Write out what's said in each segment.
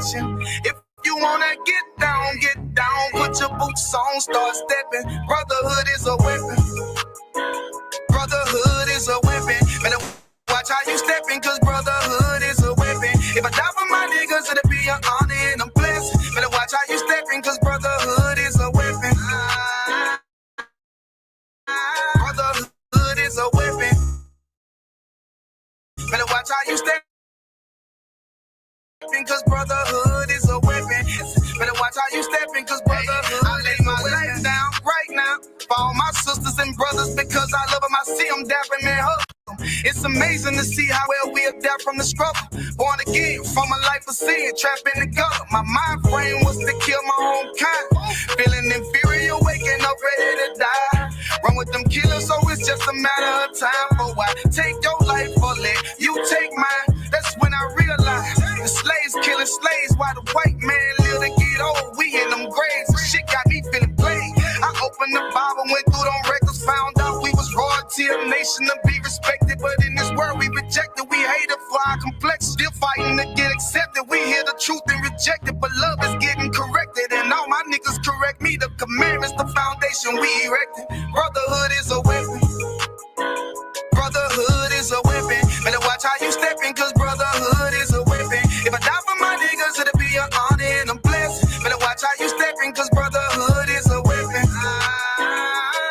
protection. If you wanna get down, put your boots on, start stepping. Brotherhood is a weapon. Brotherhood is a weapon. Better watch how you stepping, cause brotherhood is a weapon. If I die for my niggas, it'll be an honor and a blessing. Better watch how you stepping, cause brotherhood is a weapon. Brotherhood is a weapon. Better watch how you stepping, cause brotherhood is a weapon. Better watch how you stepping, cause brotherhood. I lay my life down right now for all my sisters and brothers, because I love them. I see them dapping and hug. It's amazing to see how well we adapt from the struggle. Born again from a life of sin, trapped in the gutter. My mind frame was to kill my own kind. Feeling inferior, waking up ready to die. Run with them killers, so it's just a matter of time. For why take your life or let you take mine? That's when I realized the slaves killing slaves while the white man live to get old. We in them graves. Shit got me feeling played. I opened the Bible, went through them records, found out we was royalty, a nation to be respected. But in this world we rejected, we hated for our complex. Still fighting to get accepted. We hear the truth and reject it, but love is getting corrected. And all my niggas correct me. The commandments, the foundation we erected. Brotherhood is a weapon. Brotherhood is a weapon. Better watch how you stepping, cause brotherhood is a weapon. If I die for my niggas, it'll be an honor and a blessing. Better watch how you stepping, cause brotherhood is a weapon.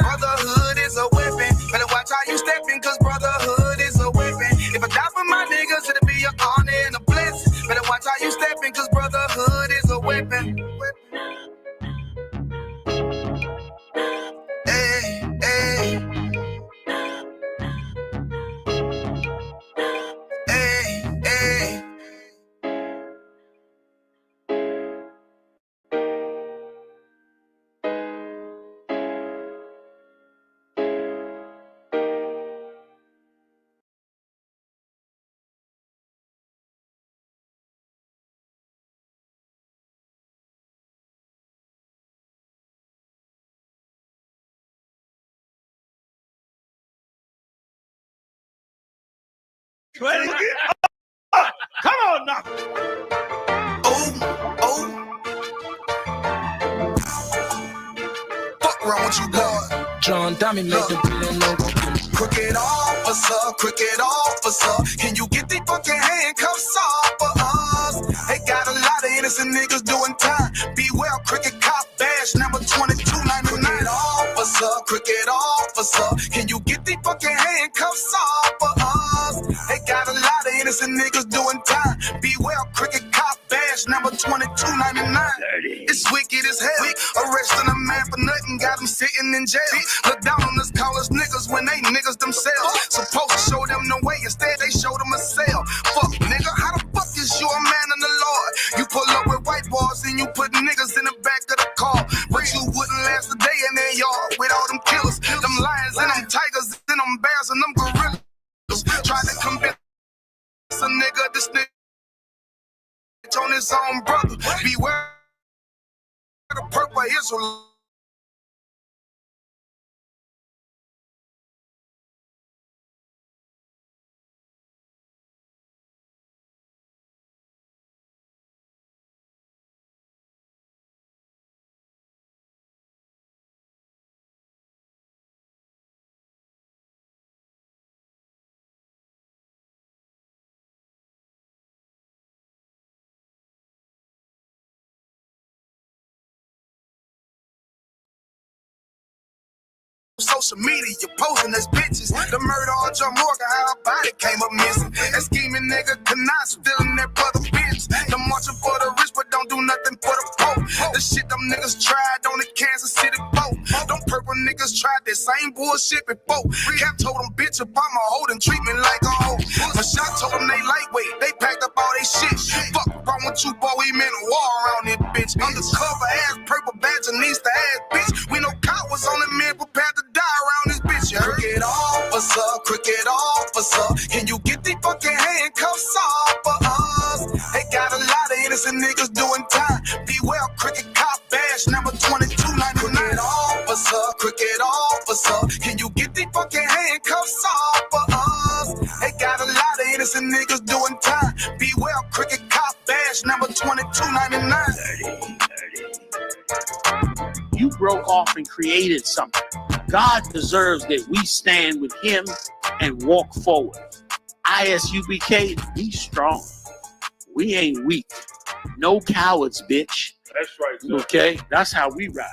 Brotherhood is a weapon. Better watch how you stepping, cause brotherhood is a weapon. If I die for my niggas, it'll be an honor and a blessing. Better watch how you stepping, cause brotherhood is a weapon. Hey, hey. Hey, hey. Ready to get up. Come on now. Oh. Fuck wrong with you, boy? John Dummy make the feeling loco. Crooked officer, can you get these fucking handcuffs off of us? They got a lot of innocent niggas doing time. Beware, cricket cop badge number 2299. Crooked officer, can you get these fucking handcuffs off of us? They got a lot of innocent niggas doing time. Beware, cricket cop badge number 2299. It's wicked as hell. Arresting a man for nothing, got him sitting in jail. Look down on us, call us niggas when they niggas themselves. Supposed to show them the way, instead they showed them a cell. Fuck nigga, how the fuck is you a man of the Lord? You pull up with white boys and you put niggas in the back of the car, but you wouldn't last a day in their yard with all them killers, them lions and them tigers and them bears and them gorillas. Trying to convince a nigga this nigga on his own brother. Beware the purple Israel. Social media, you posing as bitches. The murder on John Morgan, how her body came up missing. That scheming nigga cannot stealing that brother bitch. Them marching for the rich, but don't do nothing for the poor. The shit them niggas tried on the Kansas City boat. Them purple niggas tried that same bullshit before. Cap told them bitch Obama holding treatment like a hoe. The shot told them they lightweight, they packed up all they shit. Fuck wrong with you, boy, we meant a war around this bitch. Undercover ass, purple badge, and Easter ass bitch. We know cop was on the men prepared to die around this bitch. Crooked officer, can you get these fucking handcuffs off of us? They got a lot of innocent niggas doing time. Beware, cricket cop badge number 2299. Crooked officer, can you get these fucking handcuffs off of us? They got a lot of innocent niggas doing time. Beware, cricket cop badge number 2299. only $2.99. You broke off and created something. God deserves that we stand with him and walk forward. ISUBK, be strong. We ain't weak. No cowards, bitch. That's right, sir. Okay? That's how we ride.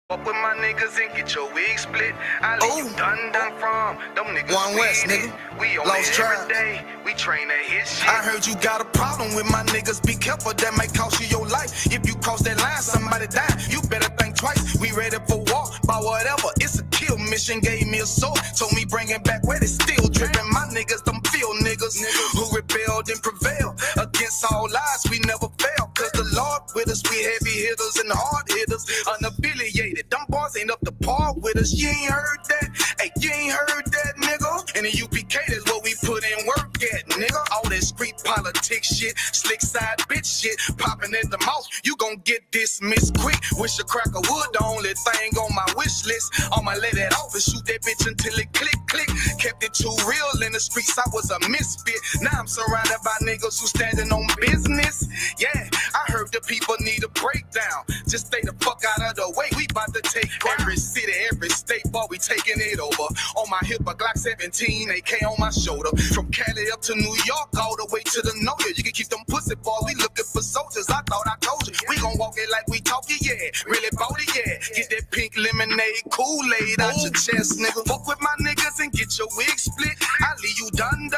Fuck with my niggas and get your wig split. I leave you done from them niggas. One West, nigga. We on Lost it Tribe. every day. We train to hit shit. I heard you got a problem with my niggas. Be careful, that might cost you your life. If you cross that line, somebody die. You better think twice. We ready for war, by whatever. It's a kill mission. Gave me a sword, told me bring it back where it's still dripping. My niggas, them field niggas who rebelled and prevailed against all lies. We never fail, cause the Lord with us. We heavy hitters and hard hitters, unaffiliated. Them boys ain't up to par with us. You ain't heard that? Hey, you ain't heard that, nigga? And the UPK, that's what we put in work at, nigga. All that street politics shit, slick side bitch shit, popping at the mouth. You gon' get dismissed quick. Wish a crack of wood, the only thing on my wish list. I'ma let it off and shoot that bitch until it click, click. Kept it too real in the streets, I was a misfit. Now I'm surrounded by niggas who standing on business. Yeah, I heard the people need a breakdown. Just stay the fuck out of the way. We about to take every city, every state, boy, we taking it over. On my hip, a Glock 17, AK on my shoulder. From Cali up to New York, all the way to the north. You can keep them pussy boys, we looking for soldiers. I thought I told you, we gon' walk it like we talk it, yeah. Really bout it, yeah. Get that pink lemonade, Kool-Aid out your chest, nigga. Fuck with my niggas and get your wig split. I leave you done.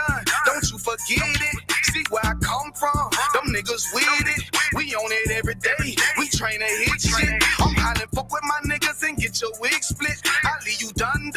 Don't you forget it. See where I come from. Them niggas with it. We on it every day. We train to hit shit. I'm hollering, fuck with my niggas and get your wig split. I leave you done.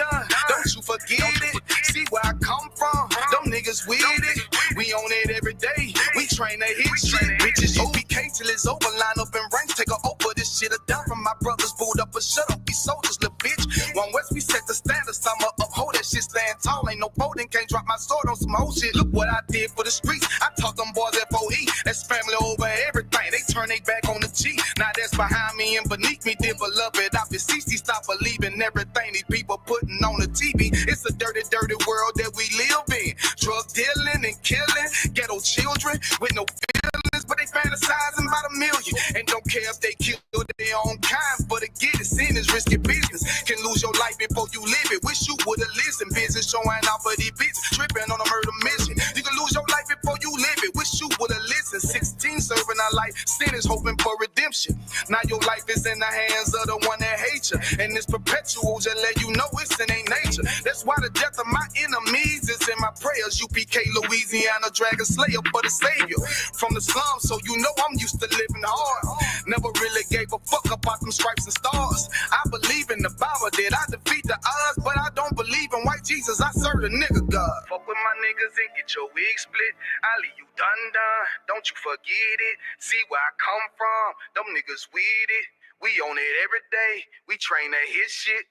Don't you forget it. See where I come from. Them niggas with it. We on it every day. We train to hit shit. Bitches, UPK till it's over. Line up in ranks, take a over. This shit a down from my brothers. Booed up a shut up. We soldiers, little bitch. One West, we set the standards. I'ma uphold that shit. Stand tall. Ain't no folding. Can't drop my sword on some whole shit. Look what I did for the streets. I taught them boys FOE. That's family over everything. They turn they back on the G. Now that's behind me and beneath me. Dear beloved, I beseech thee, stop believing everything these people putting on the TV. It's a dirty, dirty world that we live in. Drug dealing and killing ghetto children with no feelings, but they fantasizing about a million and don't care if they kill their own kind. But to get it, sin is risky business. Can lose your life before you live it. Wish you would've listened. Business showing off for these bitches tripping on a murder mission. You can lose your life before you live it. Wish you would've listened. 16 serving our life, sinners hoping for redemption. Now your life is in the hands of the one that hates you, and it's perpetual. Just let you know it's in ain't nature. That's why the death of my enemies is in my prayers. UPK, Louisiana, dragon slayer for the savior from the slums. So you know I'm used to living hard. Never really gave a fuck about them stripes and stars. I believe in the Bible that I defeat the odds, but I don't believe in white Jesus. I serve the nigga God. Fuck with my niggas and get your wig split. I leave you done. Don't you forget it. See where I come from. Them niggas with it. We on it every day. We train to hit shit.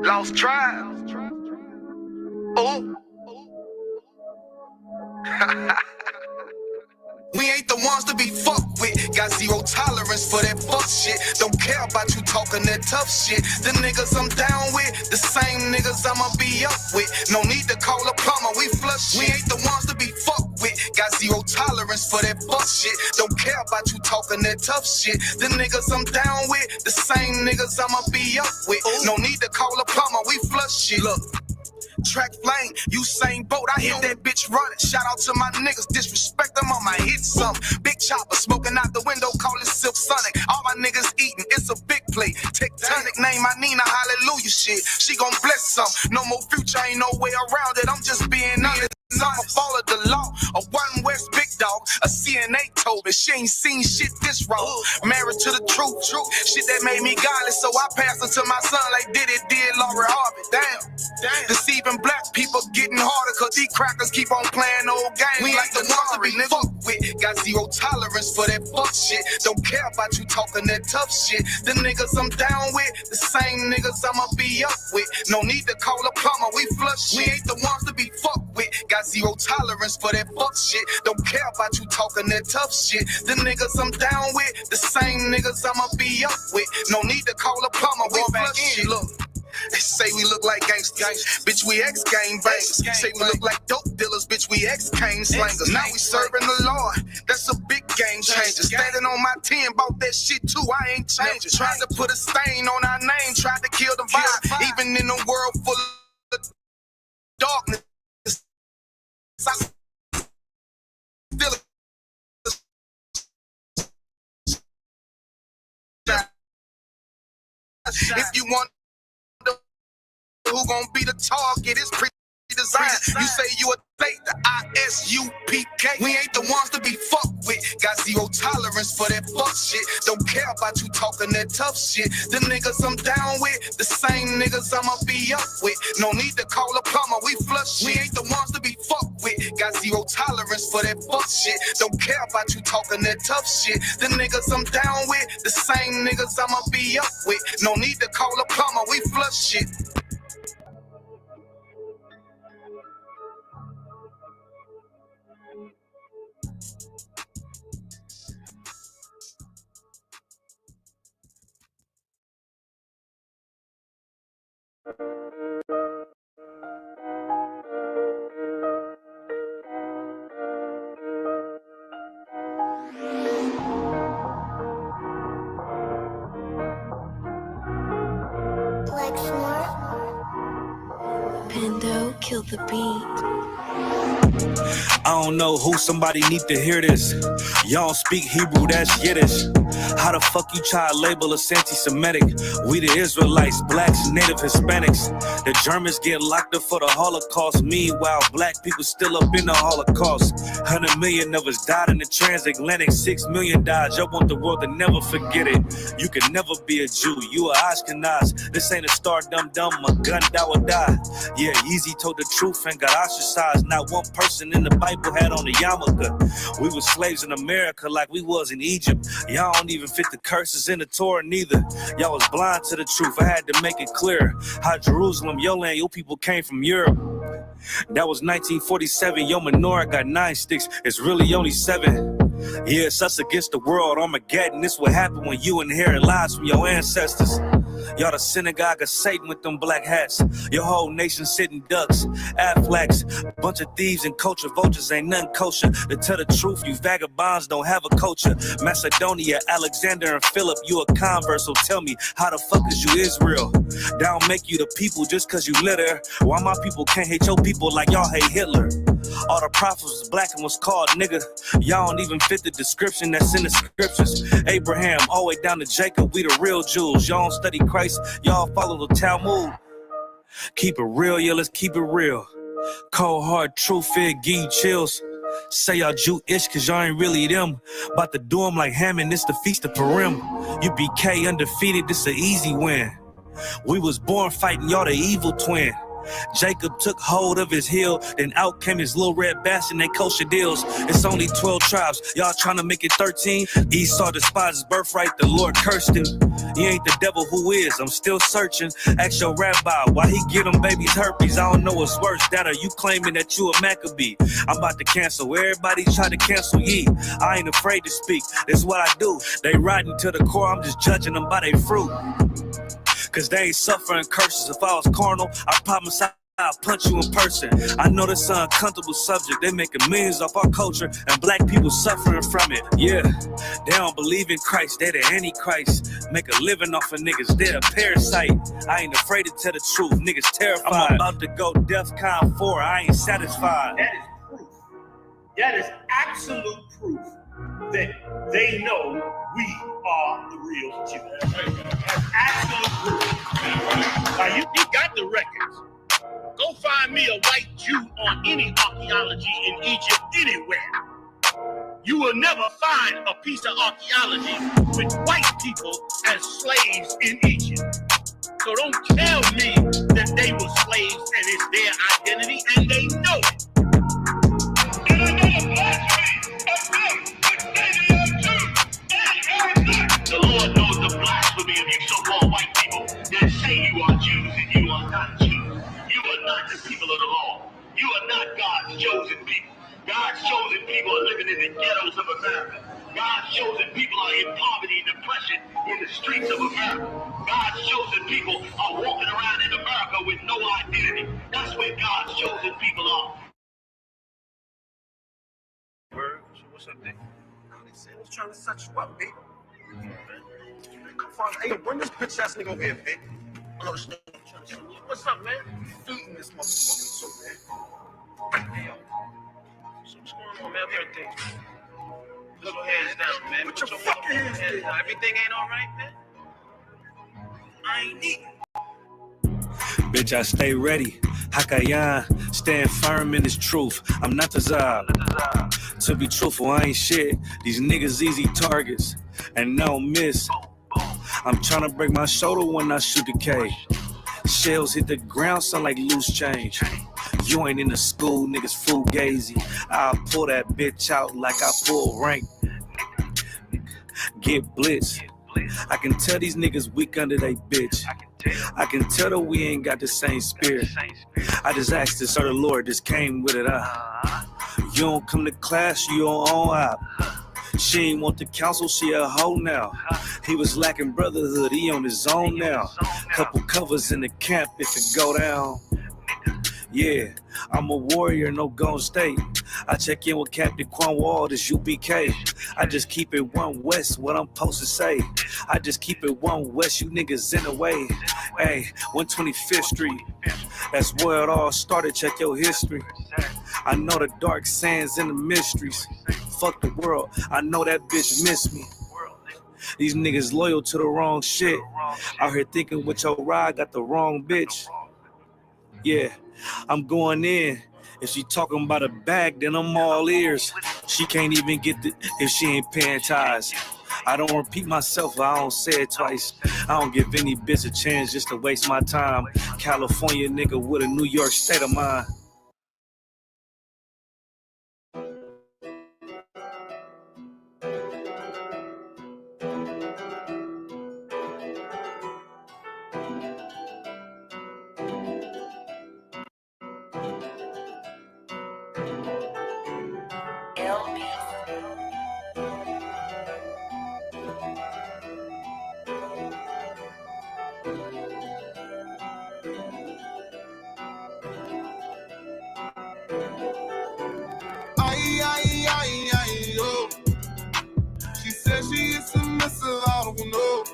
Lost Tribe. Oh. We ain't the ones to be fucked with. Got zero tolerance for that fuck shit. Don't care about you talking that tough shit. The niggas I'm down with, the same niggas I'ma be up with. No need to call a plumber, we flush shit. We ain't the ones to be fucked with. Got zero tolerance for that fuck shit. Don't care about you talking that tough shit. The niggas I'm down with, the same niggas I'ma be up with. No need to call a plumber, we flush shit. Look. Track flame, Usain Bolt, I hit that bitch running. Shout out to my niggas, disrespect them on my hit some. Big chopper smoking out the window, call it Silk Sonic. All my niggas eating, it's a big plate. Tectonic, name my Nina, hallelujah shit. She gon' bless some, no more future, ain't no way around it. I'm just being honest. I'ma follow the law. A One West big dog, a CNA told me she ain't seen shit this raw. Married to the truth, shit that made me godless. So I passed her to my son like Diddy did Laurie Harvey. Damn. Deceiving black people getting harder, cause these crackers keep on playing old games. We like the ones to be fucked with. Got zero tolerance for that fuck shit. Don't care about you talking that tough shit. The niggas I'm down with, the same niggas I'ma be up with. No need to call a plumber, we flush. We ain't the ones to be fucked with. Got zero tolerance for that fuck shit. Don't care about you talking that tough shit. The niggas I'm down with, the same niggas I'ma be up with. No need to call a plumber, we flush shit. Look. They say we look like gangsters, bitch, we ex-gang bangers. Say we look like dope dealers, bitch, we ex-cane slangers. Now we serving the Lord, that's a big game changer. Standing on my 10, bought that shit too, I ain't changing. Tried to put a stain on our name, tried to kill the vibe. Even in a world full of darkness, still if you want who gon' be the target, it's pre-designed. You say you a fake, the ISUPK. We ain't the ones to be fucked with. Got zero tolerance for that fuck shit. Don't care about you talking that tough shit. The niggas I'm down with, the same niggas I'ma be up with. No need to call a plumber, we flush. We ain't the ones to be fucked with. Got zero tolerance for that fuck shit. Don't care about you talking that tough shit. The niggas I'm down with, the same niggas I'ma be up with. No need to call a plumber, we flush shit. Pando killed the beat. I don't know who, somebody need to hear this. Y'all don't speak Hebrew, that's Yiddish. How the fuck you try to label us anti-Semitic? We the Israelites, blacks, native Hispanics. The Germans get locked up for the Holocaust. Meanwhile, black people still up in the Holocaust. 100 million of us died in the transatlantic. 6 million died. Y'all want the world to never forget it. You can never be a Jew. You a Ashkenaz. This ain't a star dum-dum. A gun that would die. Yeah, Yeezy told the truth and got ostracized. Not one person in the Bible had on a yarmulke. We were slaves in America like we was in Egypt. Y'all don't even fit the curses in the Torah neither. Y'all was blind to the truth. I had to make it clear how Jerusalem, your land, your people came from Europe. That was 1947. Your menorah got 9 sticks. It's really only 7. Yeah, it's us against the world. Armageddon. This what happened when you inherit lies from your ancestors. Y'all the synagogue of Satan with them black hats. Your whole nation sitting ducks, Aflacs, bunch of thieves and culture vultures, ain't nothing kosher. To tell the truth, you vagabonds don't have a culture. Macedonia, Alexander and Philip, you a convert, so tell me, how the fuck is you Israel? That don't make you the people just cause you live there. Why my people can't hate your people like y'all hate Hitler? All the prophets was black and was called nigga. Y'all don't even fit the description that's in the scriptures. Abraham, all the way down to Jacob, we the real Jews. Y'all don't study Christ, y'all follow the Talmud. Keep it real, yeah, let's keep it real. Cold hard truth, it give you chills. Say y'all Jewish cause y'all ain't really them. About to do them like Hammond, it's the Feast of Purim. You BK undefeated, this an easy win. We was born fighting, y'all the evil twin. Jacob took hold of his heel, then out came his little red bastard, they kosher deals. It's only 12 tribes, y'all trying to make it 13. Esau despised his birthright, the Lord cursed him. He ain't the devil, who is? I'm still searching. Ask your rabbi why he get them babies herpes. I don't know what's worse, that or you claiming that you a Maccabee. I'm about to cancel, everybody try to cancel ye. I ain't afraid to speak, that's what I do. They riding to the core, I'm just judging them by their fruit. Cause they ain't suffering curses. If I was carnal, I promise I'll punch you in person. I know this is an uncomfortable subject. They making millions off our culture and black people suffering from it. Yeah, they don't believe in Christ. They the Antichrist. Make a living off of niggas. They're a parasite. I ain't afraid to tell the truth. Niggas terrified. I'm about to go DEFCON 4. I ain't satisfied. That is proof. That is absolute proof that they know we are the real Jews. That's absolute proof. Now you got the records. Go find me a white Jew on any archaeology in Egypt anywhere. You will never find a piece of archaeology with white people as slaves in Egypt. So don't tell me that they were slaves and it's their identity, and they know it. And I know the blasphemy of them would say to them too. The Lord knows the blasphemy of you so-called white people that say you are Jews and you are not Jews. You are not the people of the law. You are not God's chosen people. God's chosen people are living in the ghettos of America. God's chosen people are in poverty and depression in the streets of America. God's chosen people are walking around in America with no identity. That's where God's chosen people are. What's up, Dick? I was trying to set you up, baby. Come on, hey, bring this bitch ass nigga over here, baby. What's up, man? Eating this motherfucking soup, man. Hey, yo. So what's going on, man? Everything. Put your hands down, man. Put your fucking hands down. Everything ain't all right, man? I ain't eating. Bitch, I stay ready. Hakayan, stand firm in this truth. I'm not the Zab. To be truthful, I ain't shit. These niggas easy targets, and no miss. I'm trying to break my shoulder when I shoot the K. Shells hit the ground, sound like loose change. You ain't in the school, niggas fugazi. I'll pull that bitch out like I pull rank. Get blitzed. I can tell these niggas weak under they bitch. I can tell that we ain't got the same spirit. I just asked to serve the Lord, just came with it. You don't come to class, you don't own up. She ain't want the counsel, she a hoe now. He was lacking brotherhood, he on his own now. Couple covers in the camp if it go down. Yeah, I'm a warrior, no gon' state. I check in with Captain Quan Wall, this UBK. I just keep it one west, what I'm supposed to say. I just keep it one west, you niggas in the way. Hey, 125th Street, that's where it all started, check your history. I know the dark sands and the mysteries. Fuck the world, I know that bitch miss me. These niggas loyal to the wrong shit. Out here thinking with your ride, got the wrong bitch. Yeah, I'm going in. If she talking about a bag, then I'm all ears. She can't even get the if she ain't paying ties. I don't repeat myself, I don't say it twice. I don't give any bitch a chance just to waste my time. California nigga with a New York state of mind. She said she is submissive, I don't know.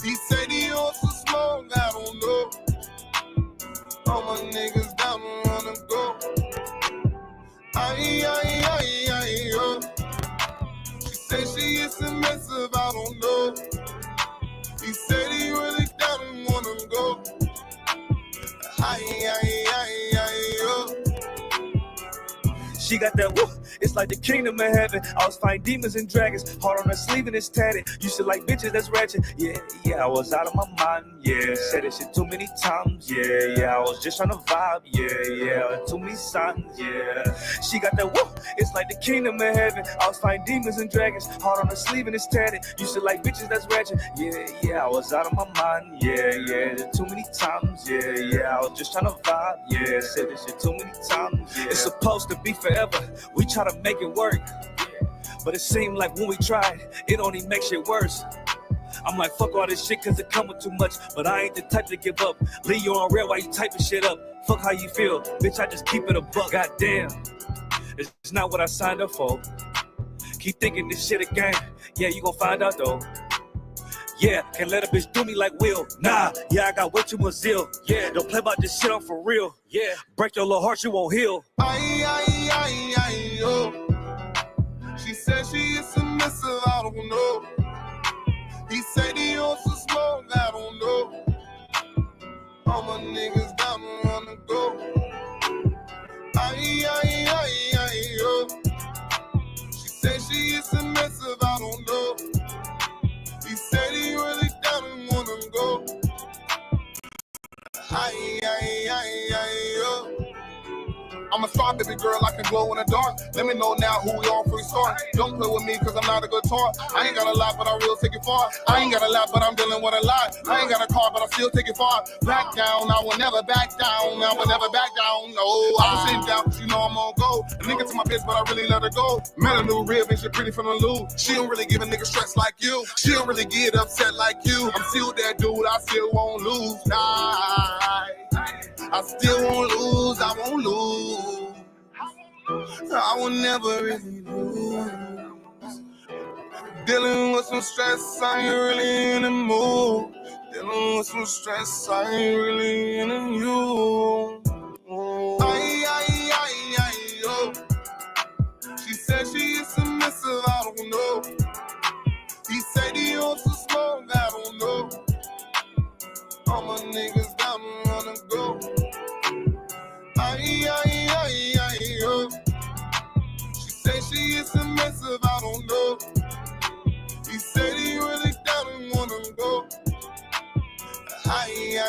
He said he also smoke, I don't know. All my niggas down to run and go. She said she is submissive, I don't know. He said he really down and wanna go. She got that woo, it's like the kingdom of heaven. I was fighting demons and dragons, hard on her sleeve and it's tatted. Used to like bitches that's ratchet, yeah, I was out of my mind, yeah. Said that shit too many times, yeah, I was just trying to vibe, yeah, too many signs, yeah. She got that woo, it's like the kingdom of heaven. I was fighting demons and dragons, hard on her sleeve and it's tatted. Used to like bitches that's ratchet, yeah, I was out of my mind, yeah, too many times, yeah, I was just trying to vibe, yeah. Said that shit too many times, yeah. It's supposed to be forever. We try to make it work, but it seemed like when we tried, it only makes shit worse. I'm like, fuck all this shit cause it come with too much, but I ain't the type to give up. Leave you on red while you typing shit up. Fuck how you feel, bitch, I just keep it a buck. Goddamn, it's not what I signed up for. Keep thinking this shit a game, yeah, you gon' find out though. Yeah, can't let a bitch do me like Will. Nah, yeah, I got way too much zeal. Yeah, don't play about this shit, I'm for real. Yeah, break your little heart, you won't heal. She said she is submissive, I don't know. He said he also smoke, I don't know. All my niggas down to run and go. She said she is submissive, I don't know. He said he really down and wanna go. I'm a star, baby girl, I can glow in the dark. Let me know now who we all free start. Don't play with me, cause I'm not a good talk. I ain't got a lot, but I real take it far. I ain't got a lot, but I'm dealing with a lot. I ain't got a car, but I still take it far. Back down, I will never back down. I will never back down, no. I'm sitting down, cause you know I'm on go. A nigga to my bitch, but I really let her go. Met a new rib and she pretty from the loo. She don't really give a nigga stress like you. She don't really get upset like you. I'm still that dude, I still won't lose. Nah, I still won't lose, I won't lose. I will never really lose. Dealing with some stress, I ain't really in the mood. Dealing with some stress, I ain't really in the mood. Yo. She said she is submissive, I don't know. He said he wants to smoke, I don't know. All my niggas down and wanna go. Yo. She said she is submissive, I don't know. He said he really down and wanna go. Yo.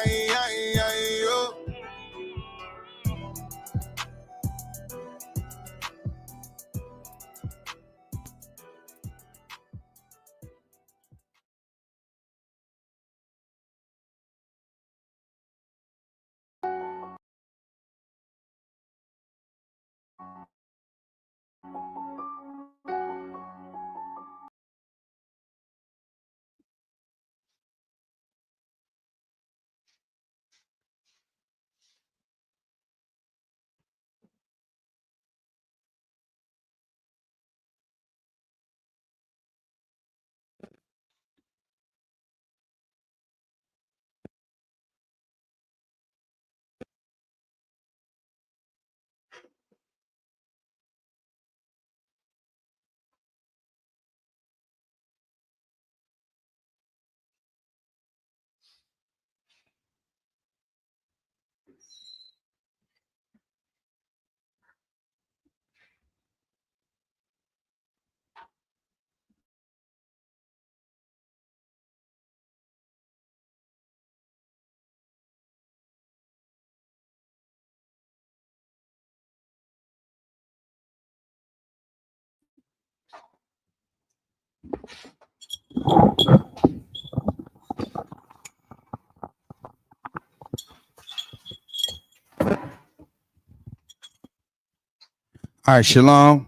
All right, shalom.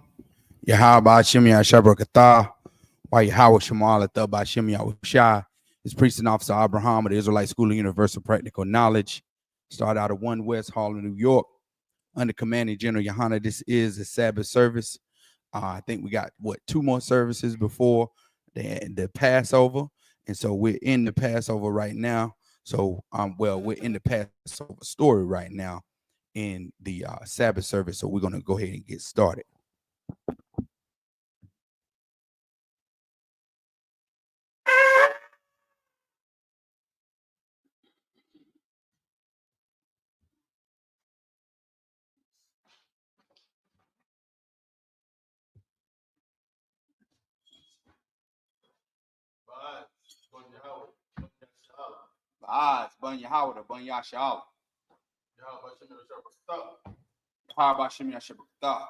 Yahweh Shem Yahshabrakatah. Why Yahweh Shemal Athabah Shem Yahushai. Is priest and officer Abraham of the Israelite School of Universal Practical Knowledge. Started out of 1 West Hall in New York. Under commanding General Yohana, this is the Sabbath service. I think we got, 2 more services before the Passover. And so we're in the Passover right now. So, we're in the Passover story right now in the Sabbath service. So we're going to go ahead and get started. Bun Yahweh, Bun Yashal. Yahweh Shem Yashabakta.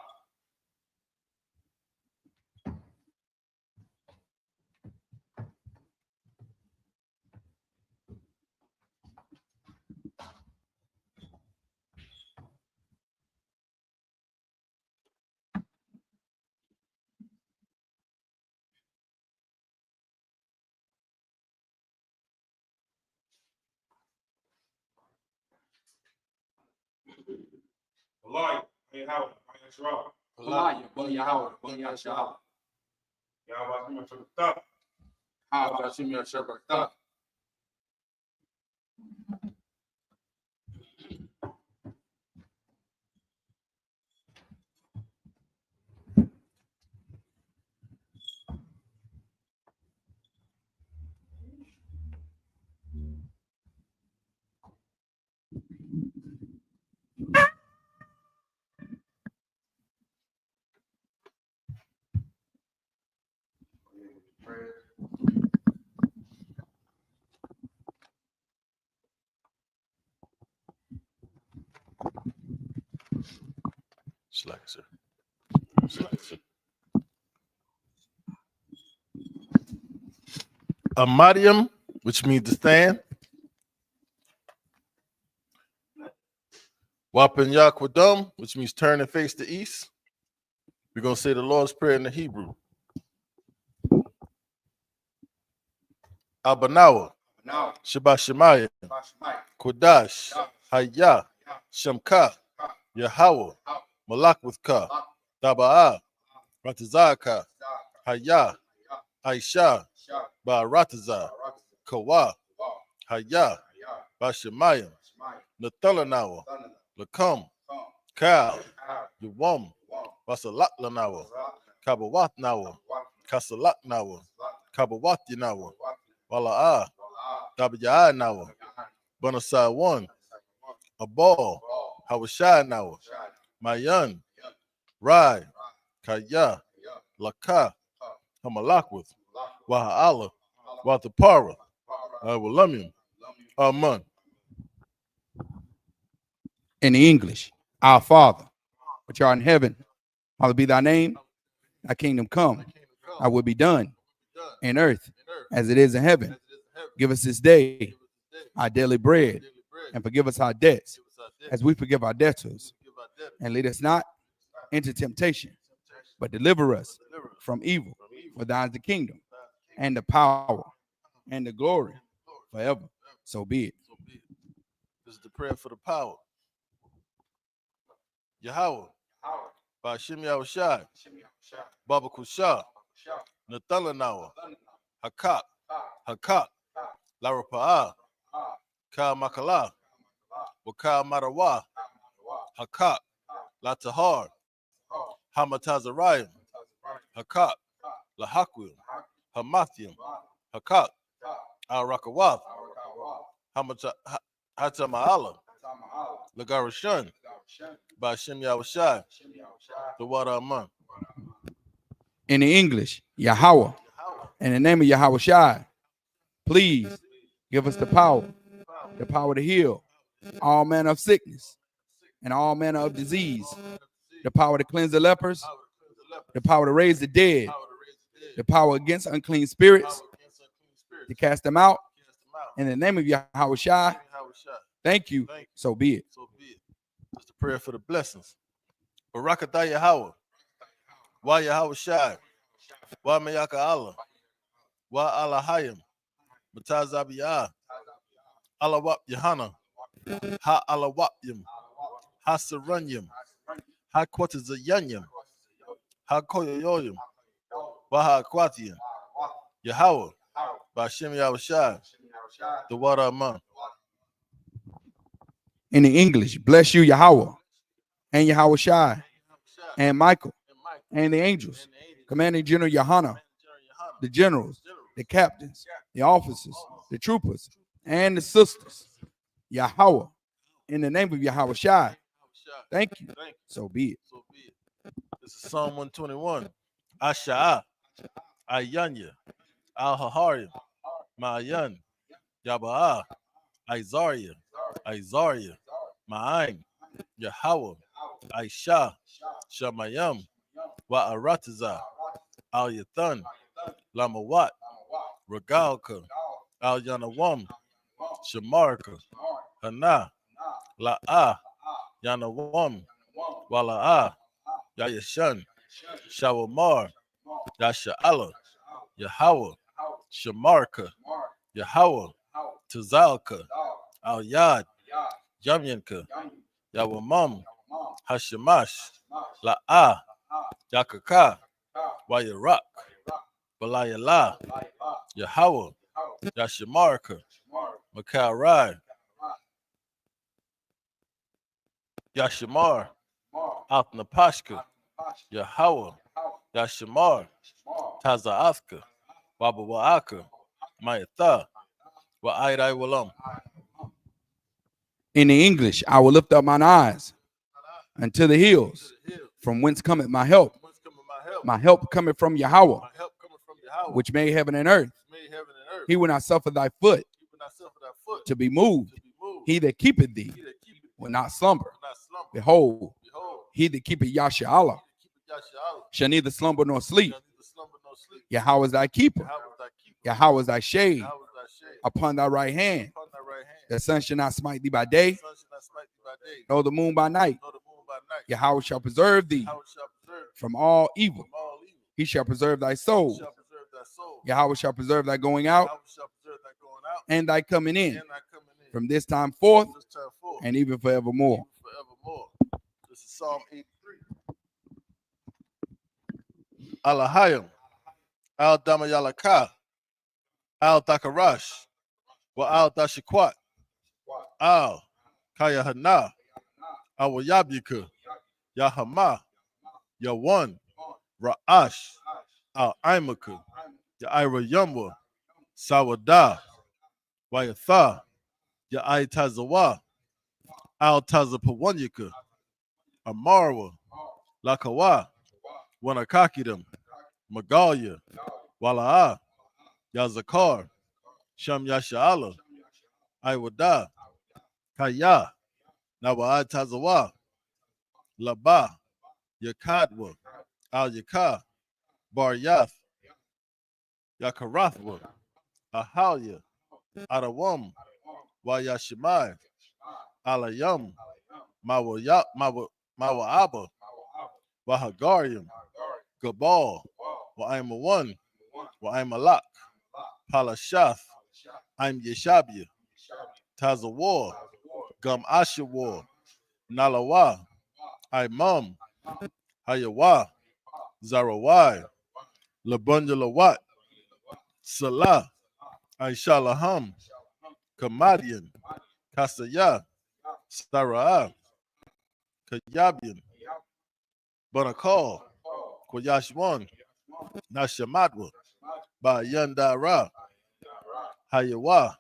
Malaya, Yahweh, Yahweh, Malaya, Bun Yahweh, Bun Yashal. Yahweh, Yahweh, Yahweh Shem Yashabakta. Slack, sir. Slack, sir. Amadium, which means to stand. Wapen Yakwadum, which means turn and face the east. We're going to say the Lord's Prayer in the Hebrew. Abanawa, Shabbat Shemaya, Kodash, Hayah, Shemka, Yahweh, Malak with Ka, Daba'ah, Ratazaka, Hayah, Aisha, Ba'arataza, Kawa, Hayah, Bashemayim, Nathalanawa, Lakam, Kal, Yawam, Basalat Kabawat Nawa, Kasalat Nawa, Kabawat Nawa, Wala'ah, Dabayaa Nawa, Banasai 1, Abal, Hawashai Nawa, Mayan, Rai, Kaya, Laka, Hamalakwith, Waha'ala, Watapara, Walamim, Aman. In the English, our Father, which art in heaven, hallowed be thy name, thy kingdom come, thy will be done in earth as it is in heaven. Give us this day our daily bread, and forgive us our debts as we forgive our debtors. And lead us not into temptation, but deliver us from evil. For thine is the kingdom, and the power, and the glory forever. So be it. This is the prayer for the power. Yahweh, Ba'ashim Yahushai, Baba Kusha, Nathalanawa, Hakak, Hakak, Larapa'ah, Ka Makala, Waka Marawa, Hakak, Latahar, Hamatazarayim, Hakak, Lahakwim, Hamathium, Hakak, Al Rakawath, Hatama'ala, Lagarashun, Ba'ashim Yahushai, the water Aman. In the English, Yahweh, in the name of Yahweh Shai, please give us the power to heal all manner of sickness and all manner of disease, the power to cleanse the lepers, the power to raise the dead, the power against unclean spirits, to cast them out. In the name of Yahweh Shai, thank you. So be it. That's the prayer for the blessings. Barakatah Yahweh, Wa Yahweh Shai, Wa Mayaka Allah, Wa Alahayim, Matazabiyah, Alawap Yahana, Ha Alawapyim, Ha Saranyim, Ha Quatazayanyim, Ha Koyoyim, Wa Ha Quatian, Yahweh, Ba'ashim Yahushai, the water Aman. In the English, bless you, Yahweh, and Yahweh Shai, and Michael, and the angels, Commanding General Yohana, the generals, the captains, the officers, the troopers, and the sisters. Yahweh, in the name of Yahweh Shai, thank you. So be it. This is Psalm 121. Asha'ah, Ayanya, Al-Haharim, Ma'ayan, Yaba'ah, Isaiah, Ma'aim, Yahweh, Aisha, Shamayam, Wa'arataza, Al-Yathan, Lamawat, Regalka, Al-Yanawam, Shamarka, Hana, La'ah, Yanawam, Wala'ah, Yayashan, Shawamar, Yasha'ala, Yahweh, Shamarka, Yahweh, Tazalka, Al-Yad, Yamyanka, Yawamam, Hashemash, La'ah, Yakaka, Wayarak, Balayala, Yahweh, Yashamarka, Makarai, Yashamar, Atnapashka, Yahweh, Yashamar, Tazaaska, Wabawaaka, Mayatha, Wa'airai Walam. In the English, I will lift up mine eyes unto the hills, from whence cometh my help. My help cometh from Yahweh, which made heaven and earth. He will not suffer thy foot to be moved. He that keepeth thee will not slumber. Behold, He that keepeth Yasha shall neither slumber nor sleep. Yahweh is thy keeper. Yahweh is thy shade upon thy right hand. The sun shall not smite thee by day, nor the moon by night. Yahweh shall preserve thee from all evil. He shall preserve thy soul. Yahweh shall preserve thy going out and thy coming in from this time forth and even forevermore. This is Psalm 83. Alahayim, Al Damayalaka, Al Dakarash, Wa Al Dashikwat, Al Kayahana, Al Yabika, Yahama, Yawan, Ra'ash, Al Imaka, Yaira Yumwa, Sawada, Wayatha, Ya'ai Tazawa, Al Tazapawanyaka, Amarwa, Lakawa, Wanakakidam, Magalia, Wala'a, Yazakar, Sham Yasha'ala, Iwada, Kaya, Nawa'a Tazawa, Laba, Yakadwa, Al Yaka, Bar Yath, Yakarathwa, Ahalia, Adawam, Wayashimai, Alayam, Mawa'aba, Wahagarium, Gabal, Wa'ima one, Wa'ima lak, Palashath, I'm Yeshabia, Tazawar, Gum Ashawar, Nalawa, Imam, Hayawa, Zarawai, Labundalawat, Salah, Aishalaham, Kamadian, Kasaya, Sara'ah, Kayabian, Banakal, Koyashwan, Nashamadwa, Bayandara, Hayawa,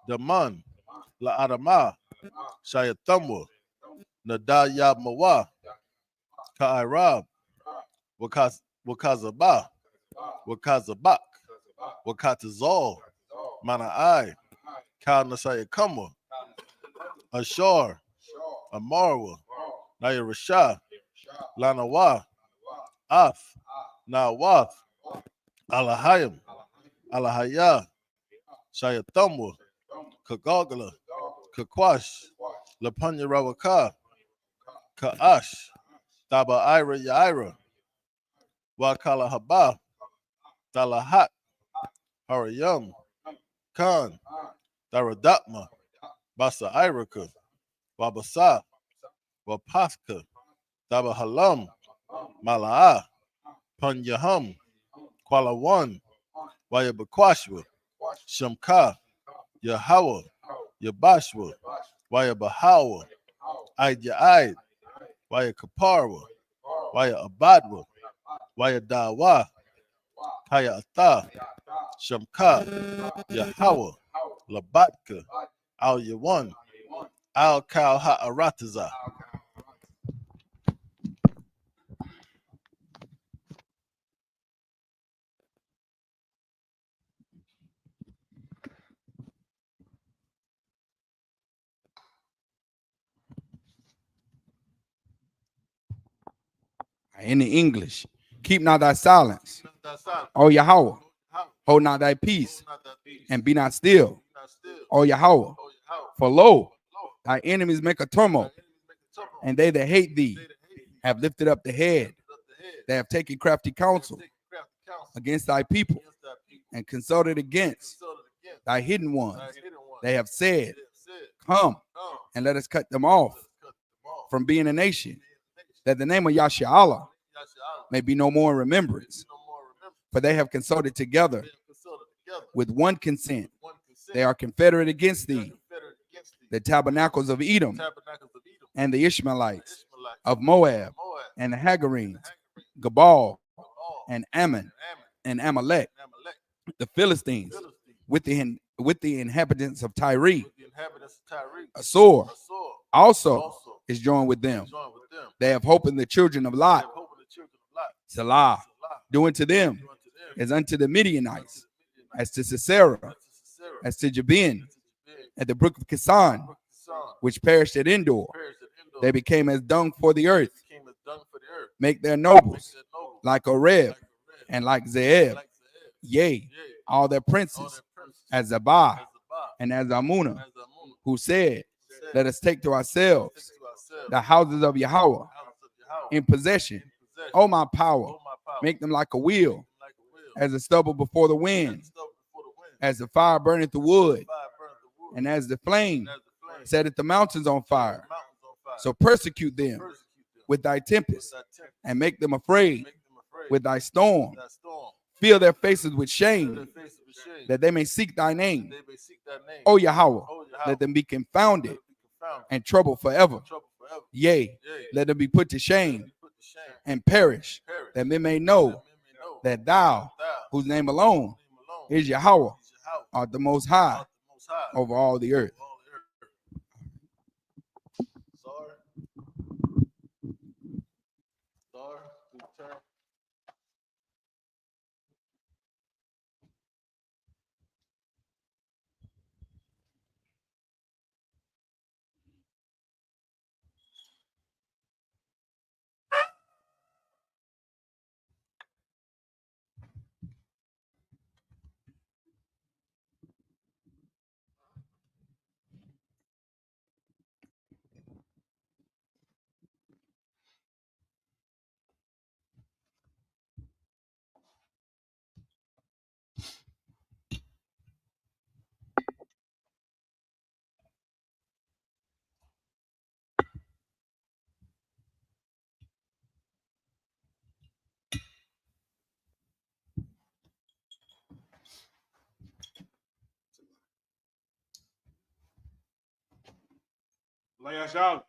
Daman, La'adama, Shayatamwa, Nadayab Mawa, Ka'irab, Wakazaba, Wakazabak, Wakatazal, Mana'ai, Kal Nasayakama, Ashar, Amarwa, Nayarashah, Lanawa, Af, Nawath, Alahayim, Alahaya, Shayatamwa, Kagagala, Kakwash, Lapanya Rawaka, Ka'ash, Daba Ira Yaira, Wakala Haba, Dalahat, Harayam, Khan, Daradatma, Basa Iraka, Wabasa, Wapathka, Daba Halam, Mala'a, Punyahum, Kuala One, Wayabakwashwa, Shamka, Yahawa, Yabashwa, Wayabahawa, Aid Ya'id, Waya Kaparwa, Waya Abadwa, Waya Dawa, Kaya Atha, Shamka, Yahawa, Labatka, Al Yawan, Al Kal Ha'arataza. In the English, keep not thy silence, O Yahweh, hold not thy peace, and be not still, O Yahweh. For lo, thy enemies make a tumult, and they that hate thee have lifted up the head. They have taken crafty counsel against thy people, and consulted against thy hidden ones. They have said, come, and let us cut them off from being a nation, that the name of Yahshua Allah may be no more in remembrance. For they have consulted together with one consent. They are confederate against thee, the tabernacles of Edom, and the Ishmaelites of Moab, and the Hagarenes, Gabal, and Ammon, and Amalek, the Philistines, with the inhabitants of Tyre. Assur also is joined with them. They have hope in the children of Lot. Salah, do unto them as unto the Midianites, as to Sisera, as to Jabin, at the brook of Kisan, which perished at Endor. They became as dung for the earth, make their nobles like Oreb and like Zeeb, yea, all their princes, as Zabah and as Amunah, who said, let us take to ourselves the houses of Yahweh in possession. O my power, make them like a wheel, as the stubble before the wind, as the fire burneth the wood, and as the flame setteth the mountains on fire. So persecute them with thy tempest, and make them afraid with thy storm. Fill their faces with shame, that they may seek thy name. O Yahweh, let them be confounded and troubled forever. Yea, let them be put to shame and perish, that men may know that thou, whose name alone is Yahweh, art the most high over all the earth. Lay us out.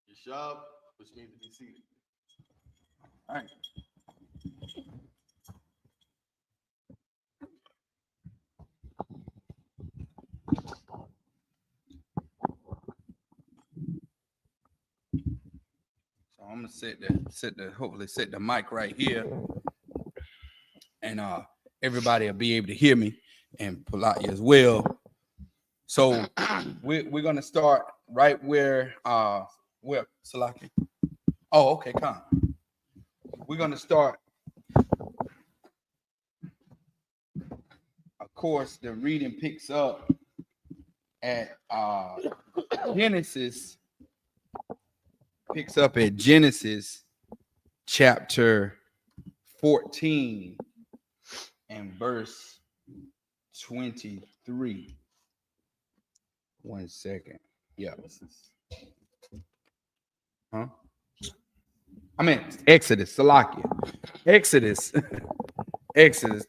Yashab, which means to be seated. All right. So I'm gonna hopefully set the mic right here, and everybody will be able to hear me, and Polati as well. So we're gonna start right where Salaki. Oh, okay, come. We're gonna start. Of course, the reading picks up at Genesis. Picks up at Genesis chapter 14 and verse 23. 1 second. Yeah. Huh? I mean Exodus, Salakia. Exodus,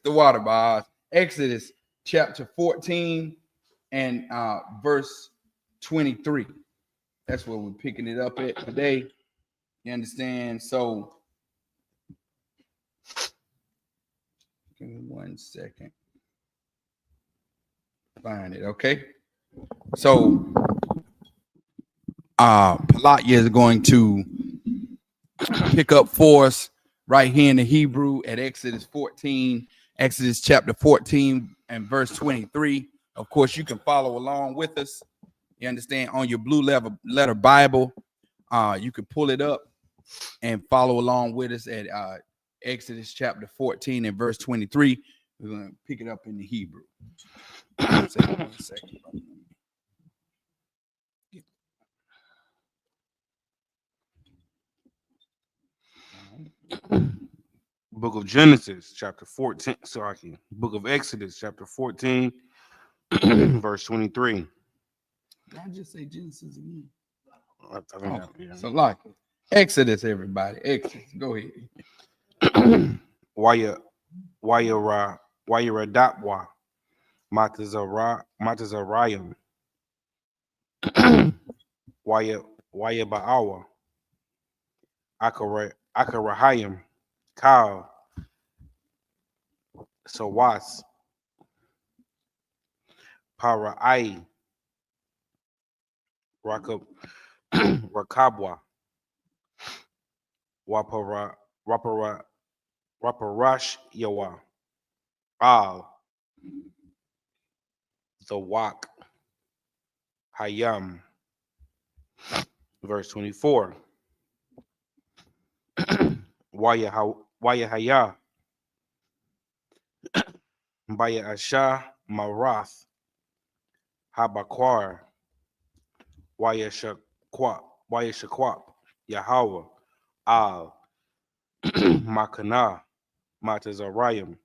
the water bars. Exodus chapter 14 and verse 23. That's where we're picking it up at today. You understand? So give me 1 second. Find it, okay? So Palatya is going to pick up for us right here in the Hebrew at Exodus chapter 14 and verse 23. Of course, you can follow along with us. You understand? On your blue letter Bible, you can pull it up and follow along with us at Exodus chapter 14 and verse 23. We're going to pick it up in the Hebrew. 1 second. Book of Genesis, chapter 14. Sorry, Book of Exodus, chapter 14, verse 23. Did I just say Genesis again? I think So like Exodus, everybody. Exodus. Go ahead. Waya Radapwa, Matazarayim, Waya Baawa, Akarahayim, Kal, Sawas, Parai, Rakabwa, Wapara, Waparash Yawa, Al, the Wak, Hayam. Verse 24. Waya Haya, Baya Asha, Marath, Habakwar, Waya Shakwap, Yahweh, Al, Makana, Matazarayim,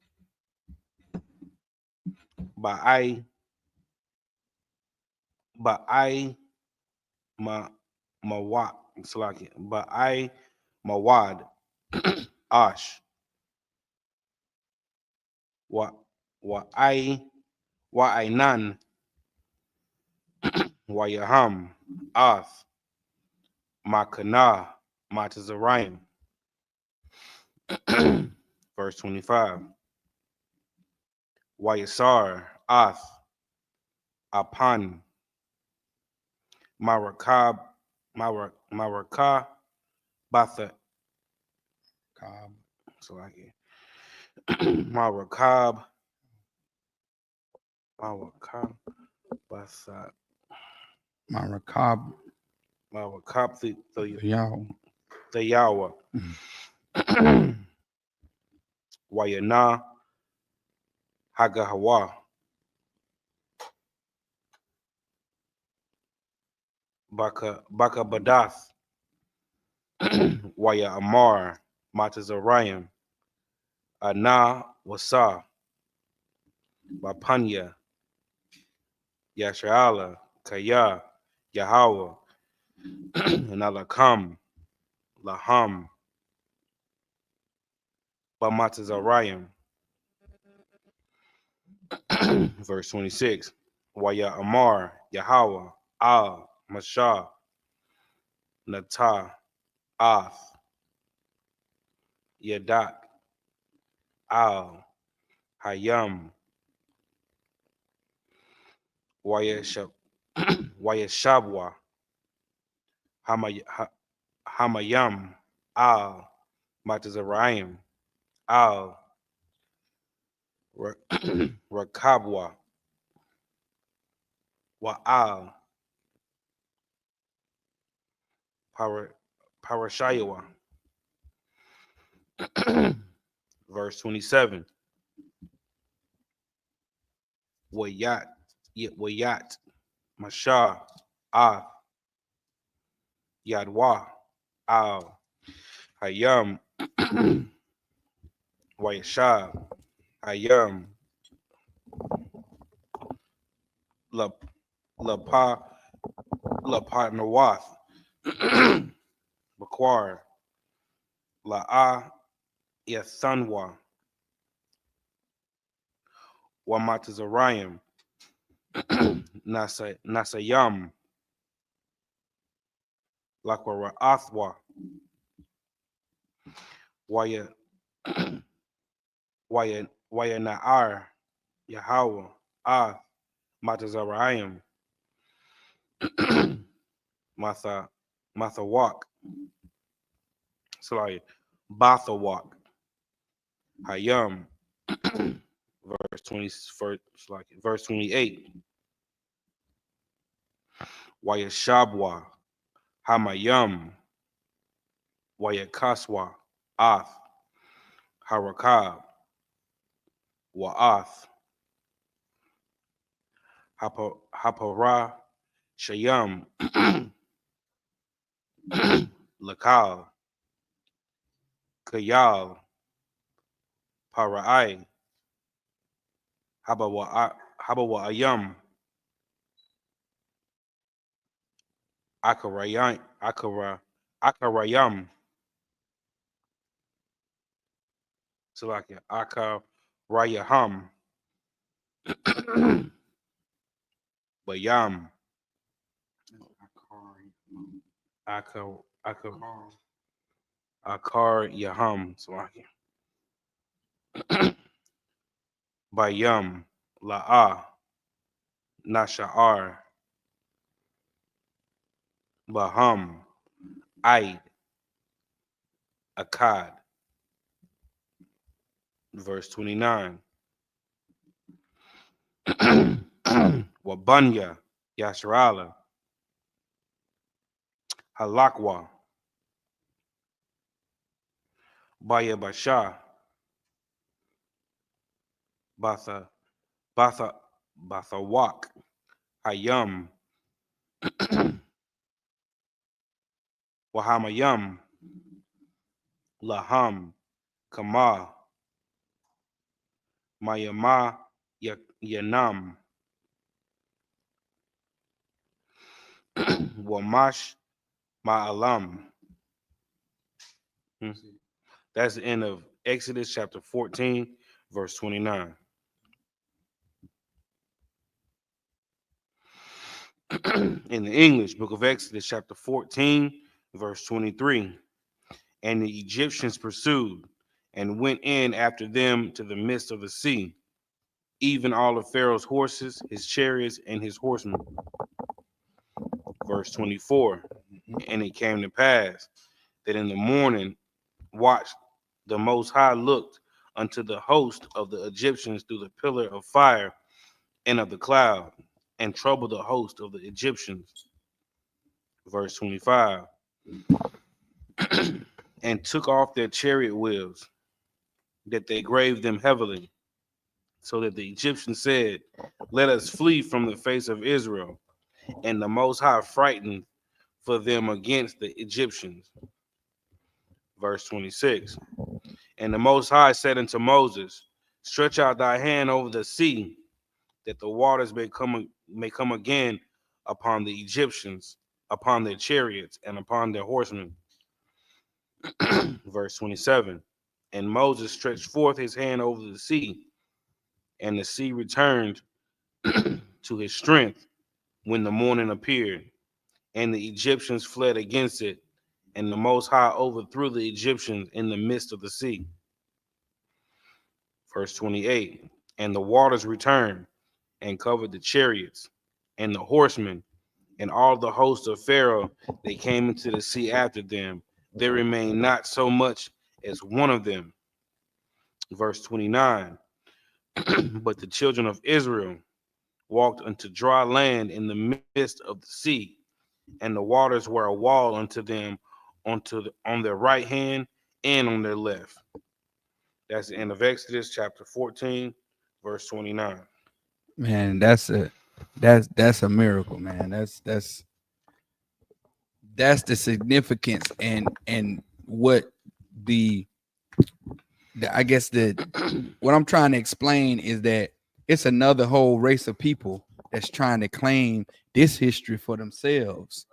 Ba'ai, Mawat, Salaki, Ba'ai, Mawad, Ash, Wa'ainan, Wayaham, Ath, Makana, Matazarayim. Verse 25. Wayasar, Ath, Apan, Marakab, Maraka, Batha, Cob, so I get Marakab, Batha, Marakab, Marakab, Yao. the Yawa, Wayana, Hagahawa, Baka Badath, Waya Amar, Matazarayim, Ana Wasa, Bapanya, Yasharala, Kaya, Yahweh, and Alakam, Laham, Bamatazarayim. Verse 26. Waya Amar, Yahweh, Al, Mashah, Natah, Ath, Yadak, Al, Hayam, Wayashabwa, Hamayam, Al, Matazarayim, Al, Rakabwa, Wa'al, Parashayawa. Verse 27. Wayat, Mashah, Ah, Yadwa, Al, Hayam, Wayashab, Hayam, Lapa Nawath, Bakwar, La'a Yathanwa, Wamatazarayim, Nasayam, Lakwara Athwa, Waya Na'ar, Yahweh, Matazarayim, Mathawak, sorry, Bathawak, Hayam, verse 28. Wayashabwa, Hamayam, Wayakaswa, Ath, Harakab, Wa'ath, Hapara, Shayam, Lakal, Kayal, Para'ai, Habawa'ayam, Akarayam, Salakia, Akarayaham, Bayam, Akar Yaham, Salakia, Bayam, La'a, Nasha'ar, Baham, Aid, Akkad. Verse 29. Wabanya, Yasharala, Halakwa, Bayabasha, Bathawak, Hayam, Wahamayam, Laham, Kama, Mayama, Yanam, Wamash, Ma'alam. That's the end of Exodus chapter 14, verse 29. In the English, book of Exodus chapter 14, verse 23. And the Egyptians pursued and went in after them to the midst of the sea, even all of Pharaoh's horses, his chariots, and his horsemen. Verse 24. And it came to pass that in the morning watch the Most High looked unto the host of the Egyptians through the pillar of fire and of the cloud, and troubled the host of the Egyptians. Verse 25. And took off their chariot wheels, that they graved them heavily, so that the Egyptians said, let us flee from the face of Israel. And the Most High frightened for them against the Egyptians. Verse 26. And the Most High said unto Moses, stretch out thy hand over the sea, that the waters may come again upon the Egyptians, upon their chariots, and upon their horsemen. Verse 27. And Moses stretched forth his hand over the sea, and the sea returned to his strength when the morning appeared, and the Egyptians fled against it, and the Most High overthrew the Egyptians in the midst of the sea. Verse 28. And the waters returned and covered the chariots and the horsemen and all the host of Pharaoh. They came into the sea after them. There remained not so much as one of them. Verse 29. But the children of Israel walked unto dry land in the midst of the sea, and the waters were a wall unto them on their right hand and on their left. That's the end of Exodus chapter 14, verse 29. Man, that's a miracle, man. That's the significance and what the I guess what I'm trying to explain is that it's another whole race of people that's trying to claim this history for themselves.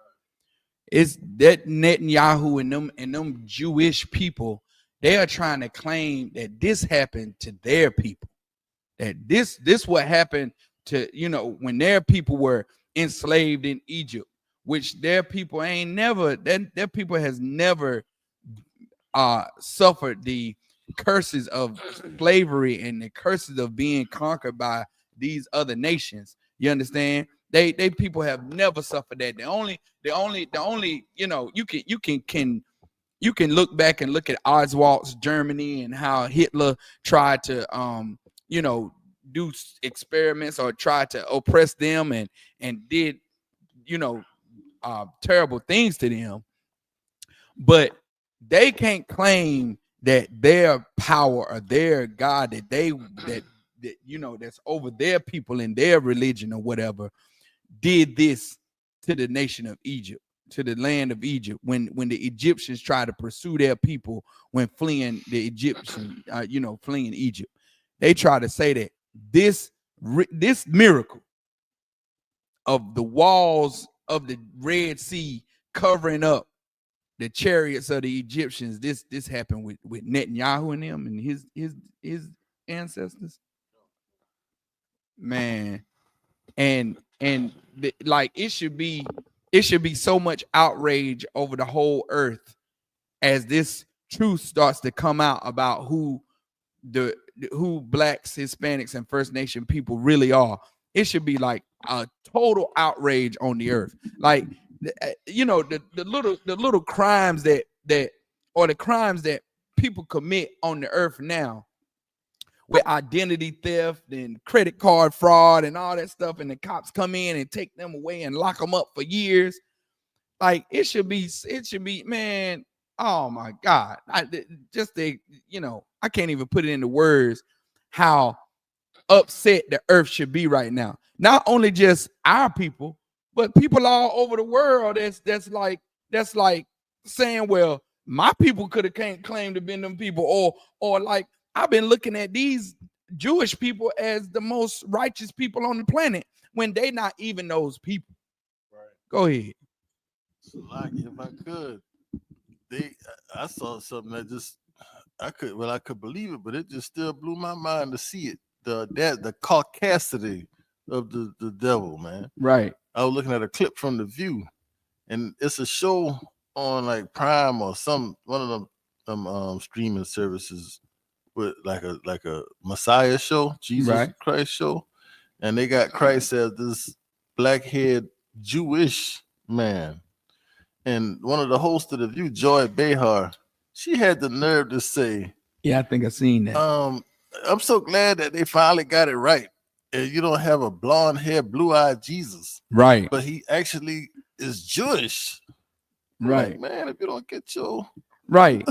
It's that Netanyahu and them Jewish people, they are trying to claim that this happened to their people. That this what happened to, when their people were enslaved in Egypt, which their people their people has never suffered the curses of slavery and the curses of being conquered by these other nations. You understand? They people have never suffered that. The only you can look back and look at Oswald's Germany and how Hitler tried to do experiments or tried to oppress them and did terrible things to them, but they can't claim that their power or their God that that's over their people and their religion or whatever did this to the nation of Egypt, to the land of Egypt, when the Egyptians tried to pursue their people when fleeing the Egyptian, fleeing Egypt. They try to say that this miracle of the walls of the Red Sea covering up the chariots of the Egyptians, this happened with Netanyahu and them and his ancestors, man. And it should be so much outrage over the whole earth as this truth starts to come out about who blacks, Hispanics, and First Nation people really are. It should be like a total outrage on the earth. Like, you know, the little crimes that or the crimes that people commit on the earth now, with identity theft and credit card fraud and all that stuff, and the cops come in and take them away and lock them up for years. Like, it should be, man. Oh my God. I can't even put it into words how upset the earth should be right now. Not only just our people, but people all over the world that's like saying, well, my people could have claimed to be them people, or like, I've been looking at these Jewish people as the most righteous people on the planet when they not even those people. Right. Go ahead. So, like, if I could, I saw something that I could believe it, but it just still blew my mind to see it. The caucasity of the devil, man. Right. I was looking at a clip from The View, and it's a show on like Prime or one of them streaming services with like a Messiah show, Jesus Christ show, and they got Christ as this black-haired Jewish man. And one of the hosts of The View, Joy Behar, she had the nerve to say, yeah, I think I've seen that. I'm so glad that they finally got it right. And you don't have a blonde hair, blue-eyed Jesus. Right. But he actually is Jewish. Right. Like, man, if you don't get your right.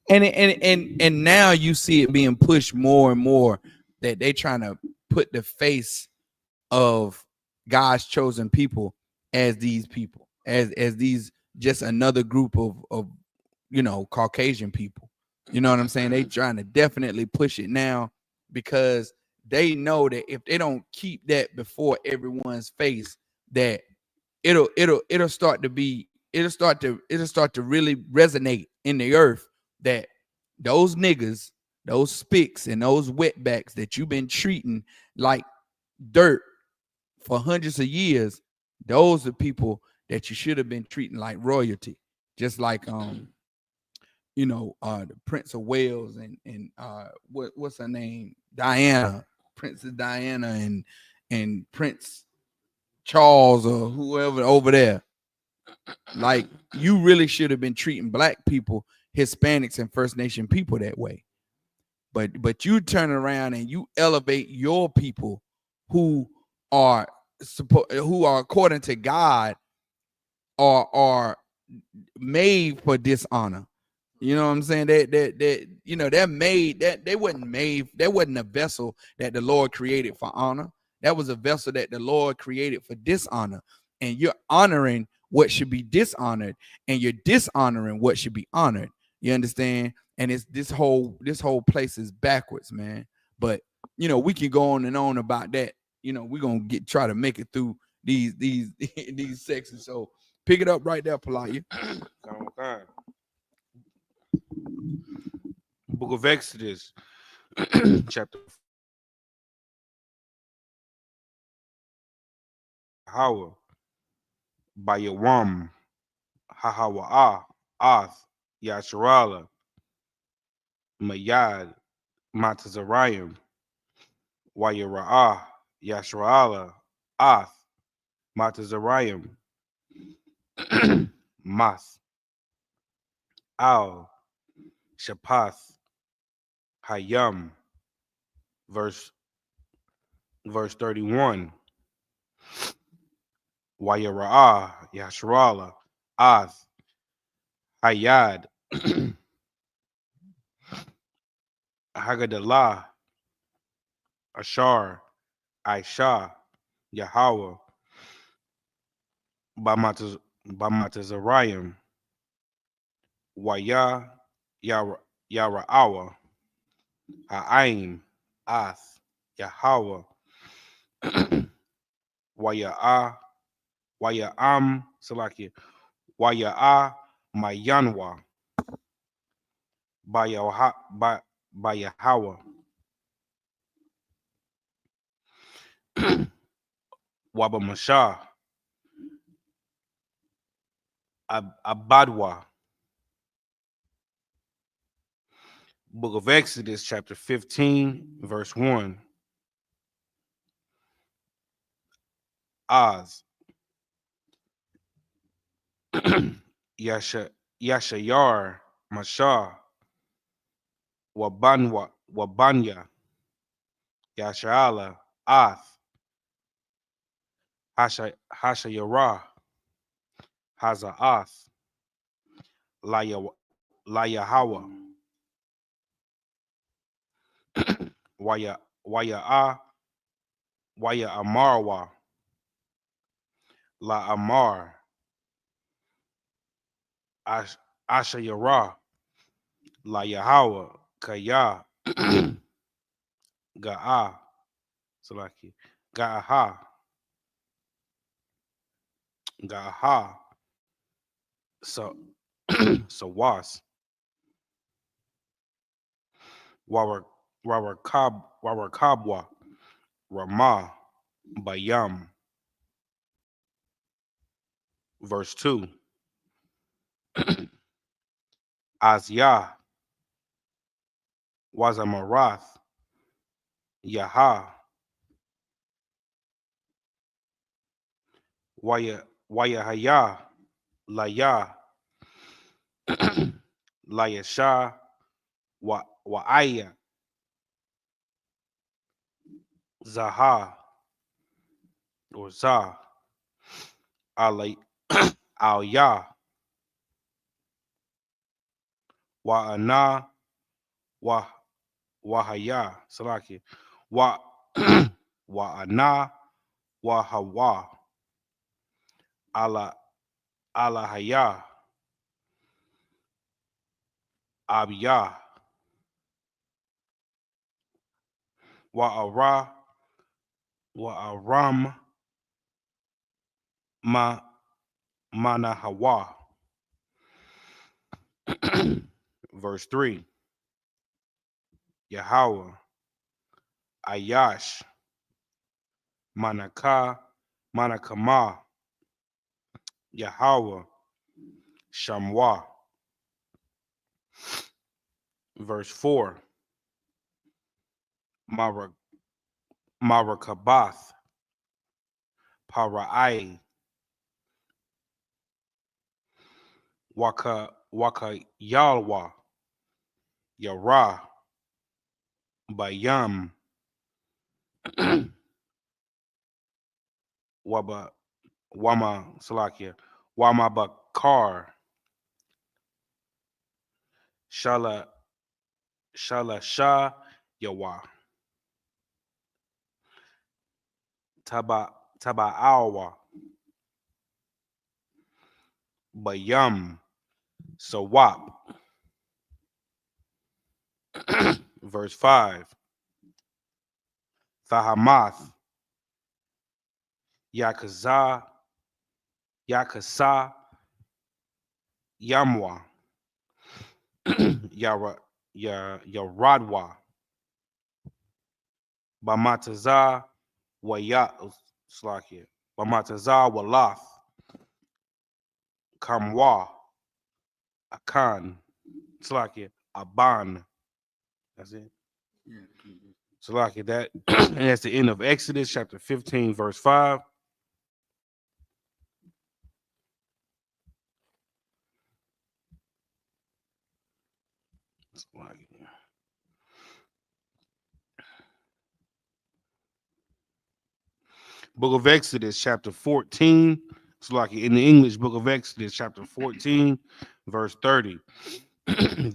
And now you see it being pushed more and more that they trying to put the face of God's chosen people as these people, as these just another group of Caucasian people. You know what I'm saying? They trying to definitely push it now because they know that if they don't keep that before everyone's face, that it'll start to really resonate in the earth that those niggas, those spicks, and those wetbacks that you've been treating like dirt for hundreds of years, those are people that you should have been treating like royalty, just like the Prince of Wales and what's her name, Diana, Princess Diana, and Prince Charles or whoever over there. Like, you really should have been treating black people, Hispanics, and First Nation people that way. But you turn around and you elevate your people who are according to God are made for dishonor. You know what I'm saying? They're made, that they wasn't made, that wasn't a vessel that the Lord created for honor. That was a vessel that the Lord created for dishonor. And you're honoring what should be dishonored, and you're dishonoring what should be honored. You understand? And it's this whole place is backwards, man. But we can go on and on about that. We're gonna try to make it through these these sections. So pick it up right there, Palaya. Book of Exodus, chapter Hawa, by Yawam, Hahawa'a, Ath, Yasharala, Mayad, Matazarayim, Wayara'ah, Yasharala, Ath, Matazarayim, Math, Al, Shapath, Hayam, verse 31. Wayara'ah, Yasharala, Ath, Hayad, Hagadalah, Ashar, Aisha, Yahweh, Bamatazarayim, Waya, Yara'awa, Ha'aim, Ath, Yahweh, Waya'am, Salakia, Waya'a, Mayanwa, Bayahawa, Wabamasha, Abadwa. Book of Exodus, chapter 15, verse 1. Az. Yashayar, Mashah, Wabanya, Yashala, Ath, Hashayara, Hazaath, Layahawa, Waya Amarwa, La Amar, Ashayara, La Yahawa, Kaya, Ga'a, Salaki, Ga'aha, so Was, Warakabwa, Ramah, Bayam. Verse 2. Aziyah, Wazamarath, Yaha, Wayahaya, Laya, Layasha, Wa'aya, Zaha, or Zah, Al-Ya, Wa'ana, Wahaya, Salaki, Wa'ana, Wahawa, Alahaya, Abiyah, Wa'aram, Manahawa. Verse 3. Yahweh, Ayash, Manakama, Yahweh, Shamwa. Verse 4. Marakabath, Parai, Waka Yalwa, Yara, Bayam, Wama Salakia, Wama Bakar, Shala Shah Yawa, Taba'awa, Bayam, Sawap. Verse 5. Thahamath, Yakasa, Yamwa, Yaradwa, Bamataza, Slakia, Bamataza, Walath, Kamwa, Akan, Slakia, Aban. That's it. Slakia, that, and that's the end of Exodus chapter 15, verse 5. Book of Exodus, chapter 14. It's like in the English Book of Exodus, chapter 14, verse 30.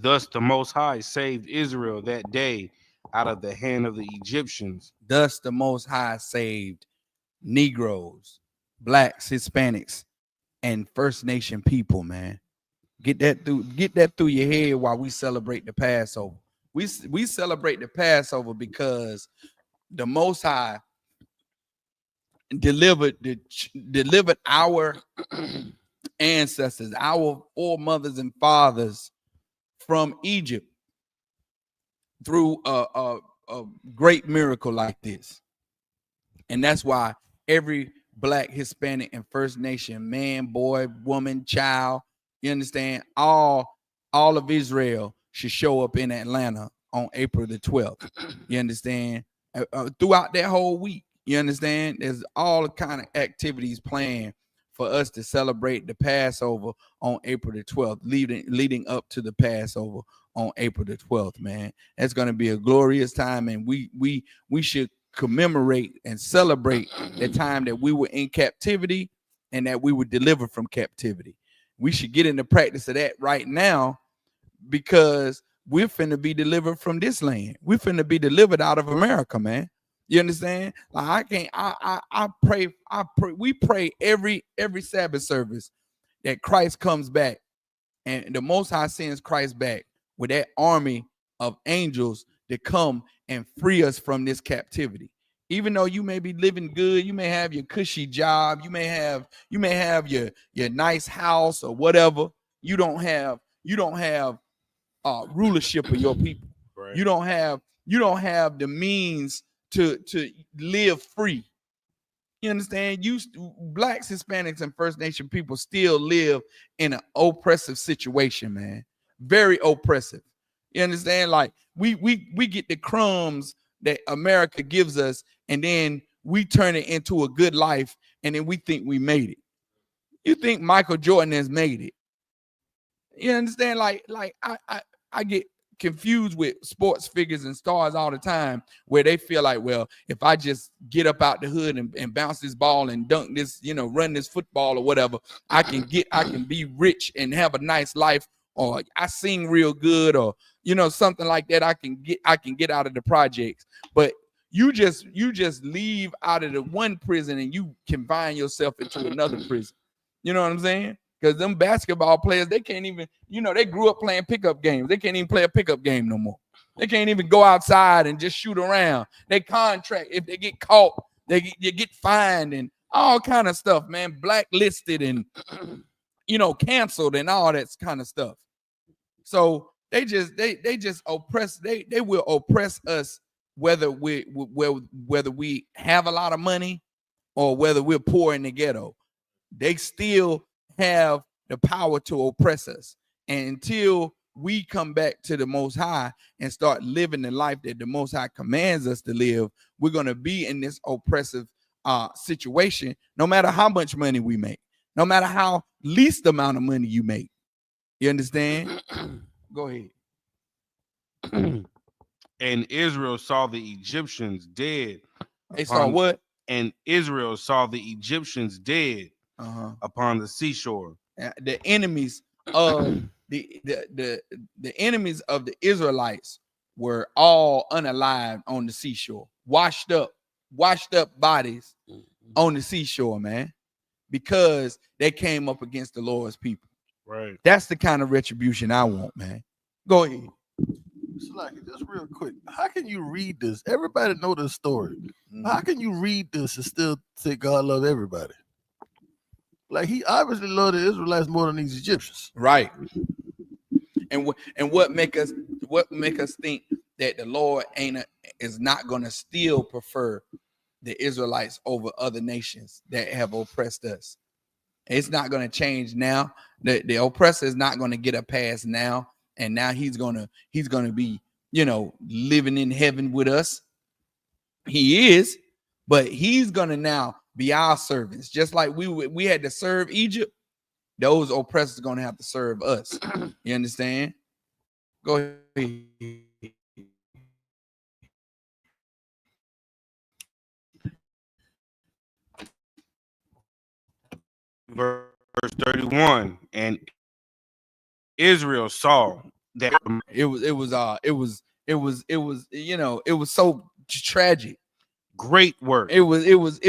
Thus the Most High saved Israel that day out of the hand of the Egyptians. Thus the Most High saved Negroes, blacks, Hispanics, and First Nation people, man. Get that through your head while we celebrate the Passover. We celebrate the Passover because the Most High delivered our ancestors, our foremothers and fathers from Egypt through a great miracle like this. And that's why every black, Hispanic, and First Nation man, boy, woman, child, you understand, all of Israel should show up in Atlanta on April the 12th. You understand? Throughout that whole week. You understand? There's all kind of activities planned for us to celebrate the Passover on April the 12th, leading up to the Passover on April the 12th, man. That's going to be a glorious time, and we should commemorate and celebrate the time that we were in captivity and that we were delivered from captivity. We should get into practice of that right now, because we're finna be delivered from this land. We're finna be delivered out of America, man. You understand? Like I pray, we pray every Sabbath service that Christ comes back, and the Most High sends Christ back with that army of angels to come and free us from this captivity. Even though you may be living good, you may have your cushy job, you may have your nice house or whatever. You don't have rulership of your people. Right. You don't have the means to live free. You understand? Blacks, Hispanics, and First Nation people still live in an oppressive situation, man. Very oppressive. You understand? Like we get the crumbs that America gives us, and then we turn it into a good life, and then we think we made it. You think Michael Jordan has made it? You understand? Like I get confused with sports figures and stars all the time, where they feel like, well, if I just get up out the hood and bounce this ball and dunk this, run this football or whatever, I can be rich and have a nice life, or I sing real good, or something like that. I can get out of the projects. But you just leave out of the one prison and you confine yourself into another prison. You know what I'm saying? Because them basketball players, they can't even, they grew up playing pickup games. They can't even play a pickup game no more. They can't even go outside and just shoot around. They contract, if they get caught, they get fined and all kind of stuff, man. Blacklisted and, canceled and all that kind of stuff. So they just oppress, they will oppress us whether we have a lot of money or whether we're poor in the ghetto. They still have the power to oppress us. And until we come back to the Most High and start living the life that the Most High commands us to live, we're going to be in this oppressive situation, no matter how much money we make, no matter how least amount of money you make. You understand? Go ahead. And Israel saw the Egyptians dead. They saw what? And Israel saw the Egyptians dead upon the seashore. The enemies of the enemies of the Israelites were all unalived on the seashore, washed up bodies on the seashore, man, because they came up against the Lord's people. Right. That's the kind of retribution I want, man. Go ahead. Just real quick, how can you read this? Everybody know this story. How can you read this and still say God love everybody? Like, he obviously loved the Israelites more than these Egyptians, right? And what make us think that the Lord is not going to still prefer the Israelites over other nations that have oppressed us? It's not going to change now. The oppressor is not going to get a pass now. And now he's gonna be, living in heaven with us. He is, but he's gonna now be our servants. Just like we had to serve Egypt, those oppressors are gonna have to serve us. You understand? Go ahead. Verse 31, and Israel saw that it was so tragic. Great work. It was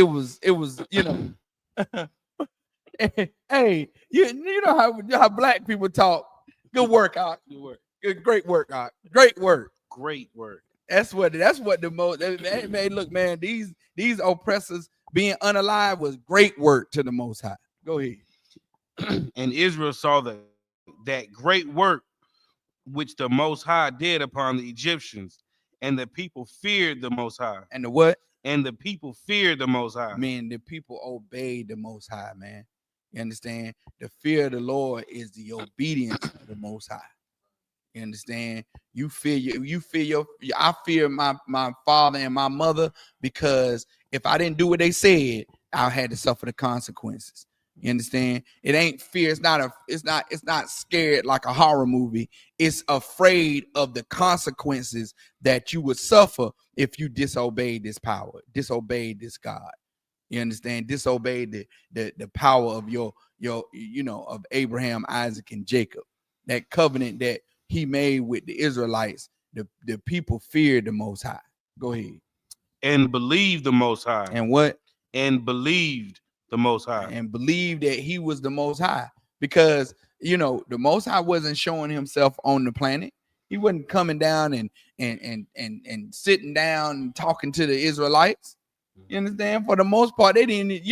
hey, you know how black people talk. Good work, Ock. Great work, Ock. Great work. Great work. That's what the most man. Look, man, these oppressors being unalive was great work to the Most High. Go ahead. And Israel saw that great work which the Most High did upon the Egyptians, and the people feared the Most High. And the what? And the people feared the Most High. Man, the people obeyed the Most High, man. You understand? The fear of the Lord is the obedience of the Most High. You understand? You fear I fear my father and my mother, because if I didn't do what they said, I had to suffer the consequences. You understand? It ain't fear. It's not scared like a horror movie. It's afraid of the consequences that you would suffer if you disobeyed this power, disobeyed this God. You understand? Disobeyed the power of your of Abraham, Isaac, and Jacob. That covenant that he made with the Israelites, the people feared the Most High. Go ahead. And believed the Most High. And what? And believed the Most High. And believed that he was the Most High, because the Most High wasn't showing himself on the planet. He wasn't coming down and sitting down and talking to the Israelites. You understand? For the most part, they didn't.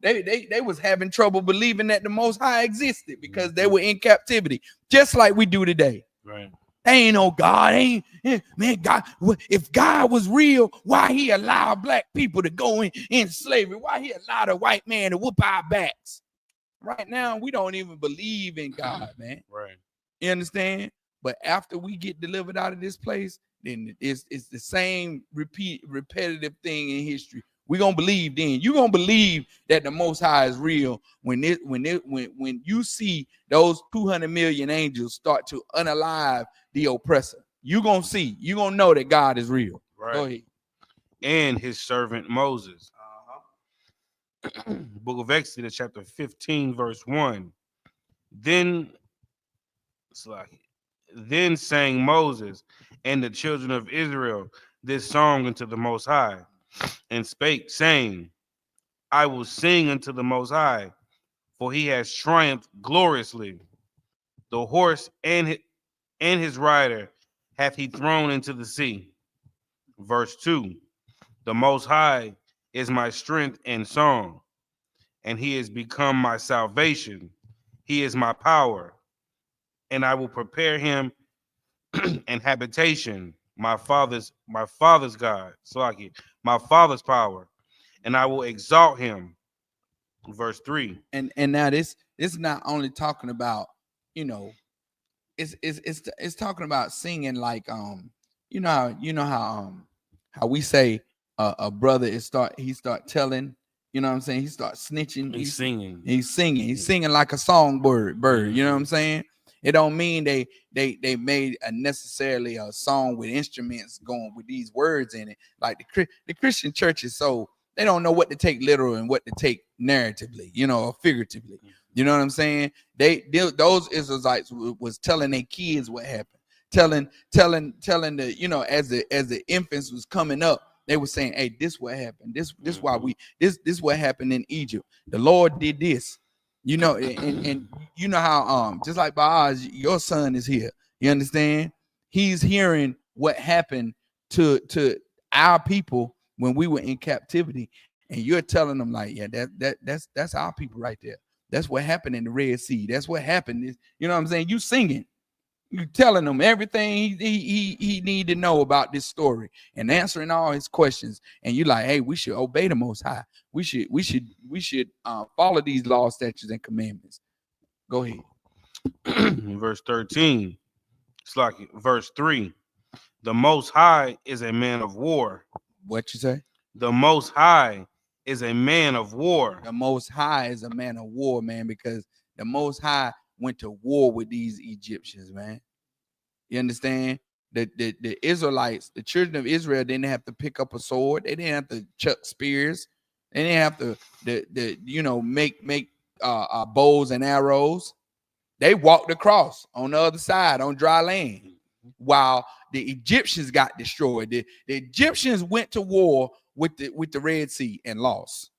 They was having trouble believing that the Most High existed, because they were in captivity, just like we do today. Right. Ain't no God. Man, God. If God was real, why he allowed black people to go in slavery? Why he allowed a white man to whoop our backs? Right now, we don't even believe in God, man. Right. You understand? But after we get delivered out of this place, then it's the same repetitive thing in history. We're gonna believe then. You're gonna believe that the Most High is real when you see those 200 million angels start to unalive the oppressor. You're gonna see, you're gonna know that God is real. Right. Go ahead. And his servant Moses. Book of Exodus, chapter 15, verse 1. Then sang Moses and the children of Israel this song unto the Most High, and spake, saying, I will sing unto the Most High, for he has triumphed gloriously. The horse and his rider hath he thrown into the sea. Verse 2. The Most High is my strength and song, and he has become my salvation. He is my power, and I will prepare him an habitation, my father's God, my father's power, and I will exalt him. Verse 3. And now this is not only talking about, it's talking about singing, like how we say a brother he start telling, you know what I'm saying, he starts snitching, He's singing. He's singing like a songbird, you know what I'm saying? It don't mean they made necessarily a song with instruments going with these words in it. Like the Christian churches, so they don't know what to take literal and what to take narratively, or figuratively. You know what I'm saying? Those Israelites was telling their kids what happened, telling the as the infants was coming up, they were saying, "Hey, this what happened. This why this what happened in Egypt. The Lord did this." And you know how just like Baaz, your son is here. You understand? He's hearing what happened to our people when we were in captivity, and you're telling them like, yeah, that's our people right there. That's what happened in the Red Sea. That's what happened. You know what I'm saying? You singing, you telling them everything he need to know about this story and answering all his questions. And you're like, hey, we should obey the Most High. We should follow these laws, statutes, and commandments. Go ahead. Verse 13. It's like verse 3. The Most High is a man of war. What you say? The Most High is a man of war. The Most High is a man of war, man, because the Most High went to war with these Egyptians, man. You understand? The Israelites, the children of Israel, didn't have to pick up a sword. They didn't have to chuck spears. They didn't have to make bows and arrows. They walked across on the other side on dry land, while the Egyptians got destroyed. The Egyptians went to war with the Red Sea and lost.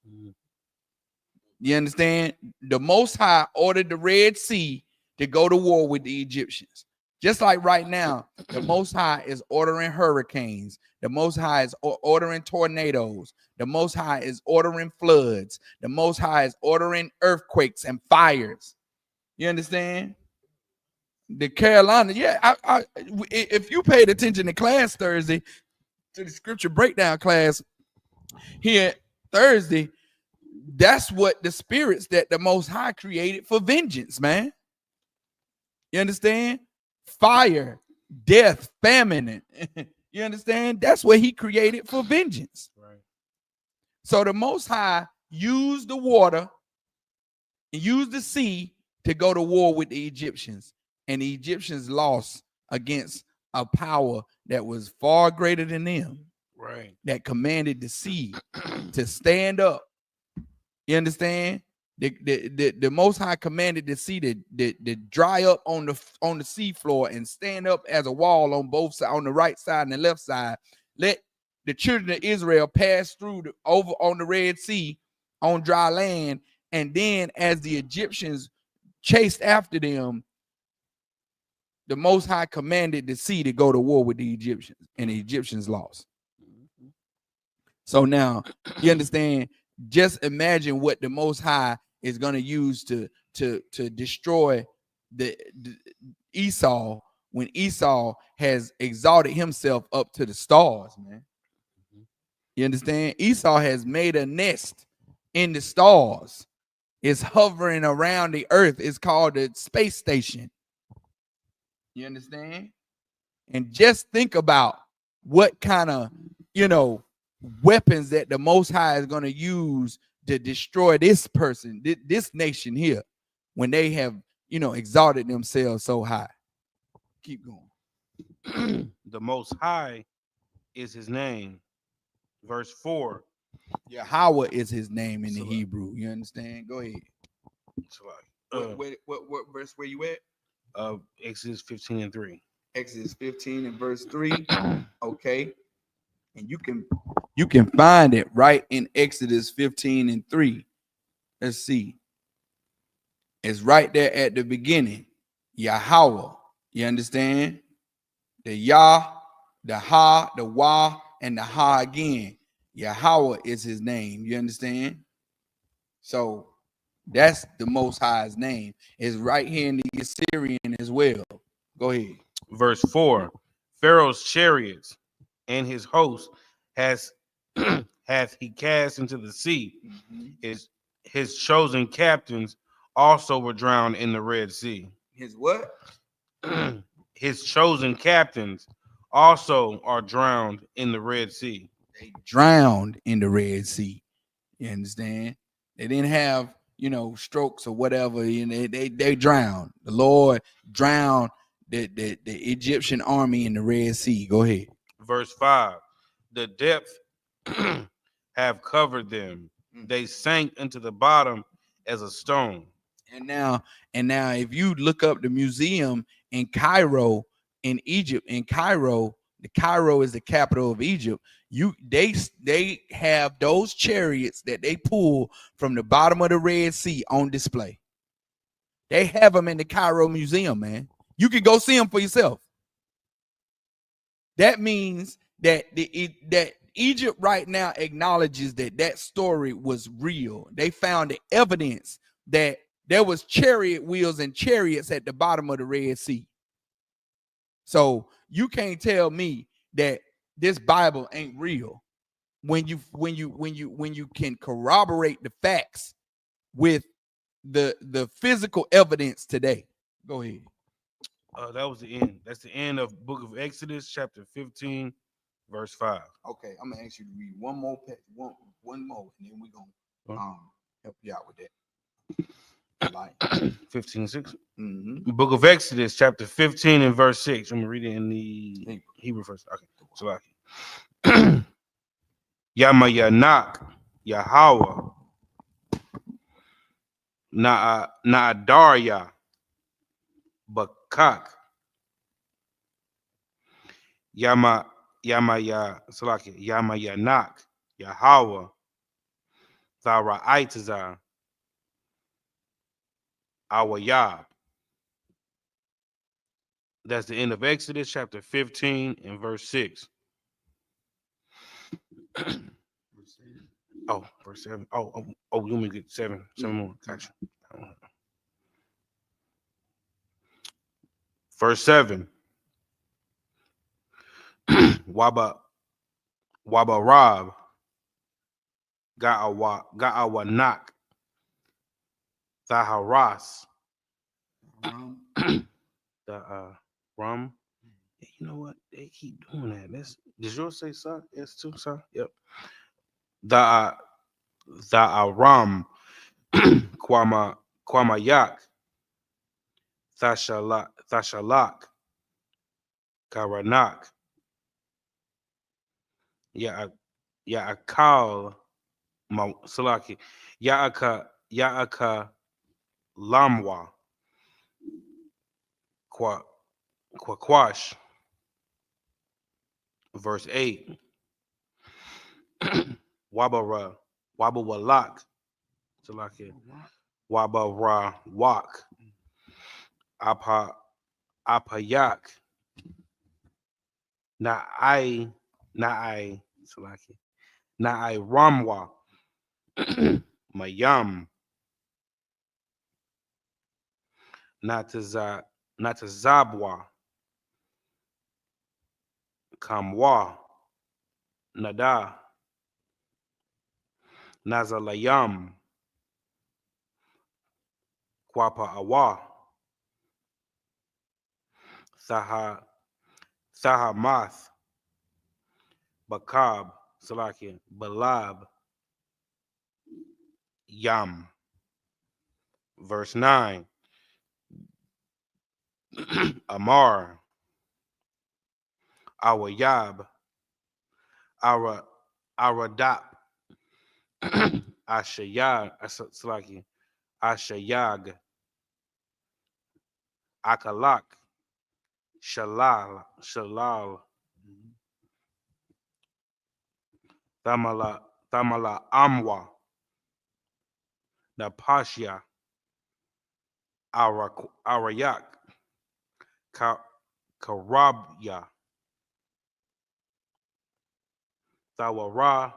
You understand? The Most High ordered the Red Sea to go to war with the Egyptians. Just like right now, the Most High is ordering hurricanes. The Most High is ordering tornadoes. The Most High is ordering floods. The Most High is ordering earthquakes and fires. You understand? The Carolina, yeah. If you paid attention to class Thursday, to the scripture breakdown class here Thursday, that's what the spirits that the Most High created for vengeance, man. You understand? fire, death, famine. You understand? That's what he created for vengeance. Right. So the Most High used the water and used the sea to go to war with the Egyptians. And the Egyptians lost against a power that was far greater than them, Right. that commanded the sea to stand up. You understand? The Most High commanded the sea to dry up on the seafloor and stand up as a wall on both sides, on the right side and the left side. Let the children of Israel pass through over on the Red Sea on dry land. And then as the Egyptians chased after them, the Most High commanded the sea to go to war with the Egyptians, and the Egyptians lost. So now you understand. Just imagine what the Most High is going to use to destroy the Esau when Esau has exalted himself up to the stars, man. You understand? Esau has made a nest in the stars. It's hovering around the earth. It's called the space station. You understand? And just think about what kind of, weapons that the Most High is going to use to destroy this person, this nation here, when they have, exalted themselves so high. Keep going. The Most High is his name. Verse 4. Yahweh is his name in the Hebrew. You understand? Go ahead. What verse where you at? Exodus 15:3. Exodus 15 and verse 3. Okay. And you can find it right in Exodus 15 and 3. Let's see. It's right there at the beginning. Yahweh. You understand? The Yah, the Ha, the Wah, and the Ha again. Yahweh is his name. You understand? So that's the Most High's name. It's right here in the Assyrian as well. Go ahead. Verse 4. Pharaoh's chariots and his host hath he cast into the sea. His chosen captains also were drowned in the Red Sea. His what? His chosen captains also are drowned in the Red Sea. They drowned in the Red Sea. You understand? They didn't have, strokes or whatever. They drowned. The Lord drowned the Egyptian army in the Red Sea. Go ahead. Verse 5. The depth have covered them. They sank into the bottom as a stone. And now, if you look up the museum in Cairo, in Egypt, Cairo is the capital of Egypt. They have those chariots that they pull from the bottom of the Red Sea on display. They have them in the Cairo Museum, man. You can go see them for yourself. That means that that Egypt right now acknowledges that story was real. They found the evidence that there was chariot wheels and chariots at the bottom of the Red Sea. So you can't tell me that this Bible ain't real when you can corroborate the facts with the physical evidence today. Go ahead. That was the end. That's the end of Book of Exodus, chapter 15, verse 5. Okay, I'm gonna ask you to read one more, and then we're gonna help you out with that. 15:6. Book of Exodus, chapter 15 and verse 6. I'm gonna read it in the Hebrew first. Okay, so Yamayanak, Yahweh, Naadarya, Bakak, Yamayanak, Yahweh, Thara'itazah, Awayah. That's the end of Exodus chapter 15 and verse 6. Oh, verse 7. Oh, you want me to get 7 more. Gotcha. Verse 7. Wabarab, Ga'awanak, Thaharas, Rum. Yeah, you know what? They keep doing that. Does yours say son? S2, son? Yep. Da Ram Kwama Thashalak Karanak Ya Yaakal Salaki Yaaka Lamwa Kwakwash, verse 8. Wabara Wabawalak Salaki Wabara Wak Apa Apayak Naai Salaki Naai Ramwa Mayam Natazabwa Kamwa Nada Nazalayam Kwapa Awa Thahamath Bakab Salaki Balab Yam, verse 9. Amar Awayab Aradap Ashayag Salaki Ashayag Akalak Shalal Tamala Amwa Napashya Arayak Karabya Thawara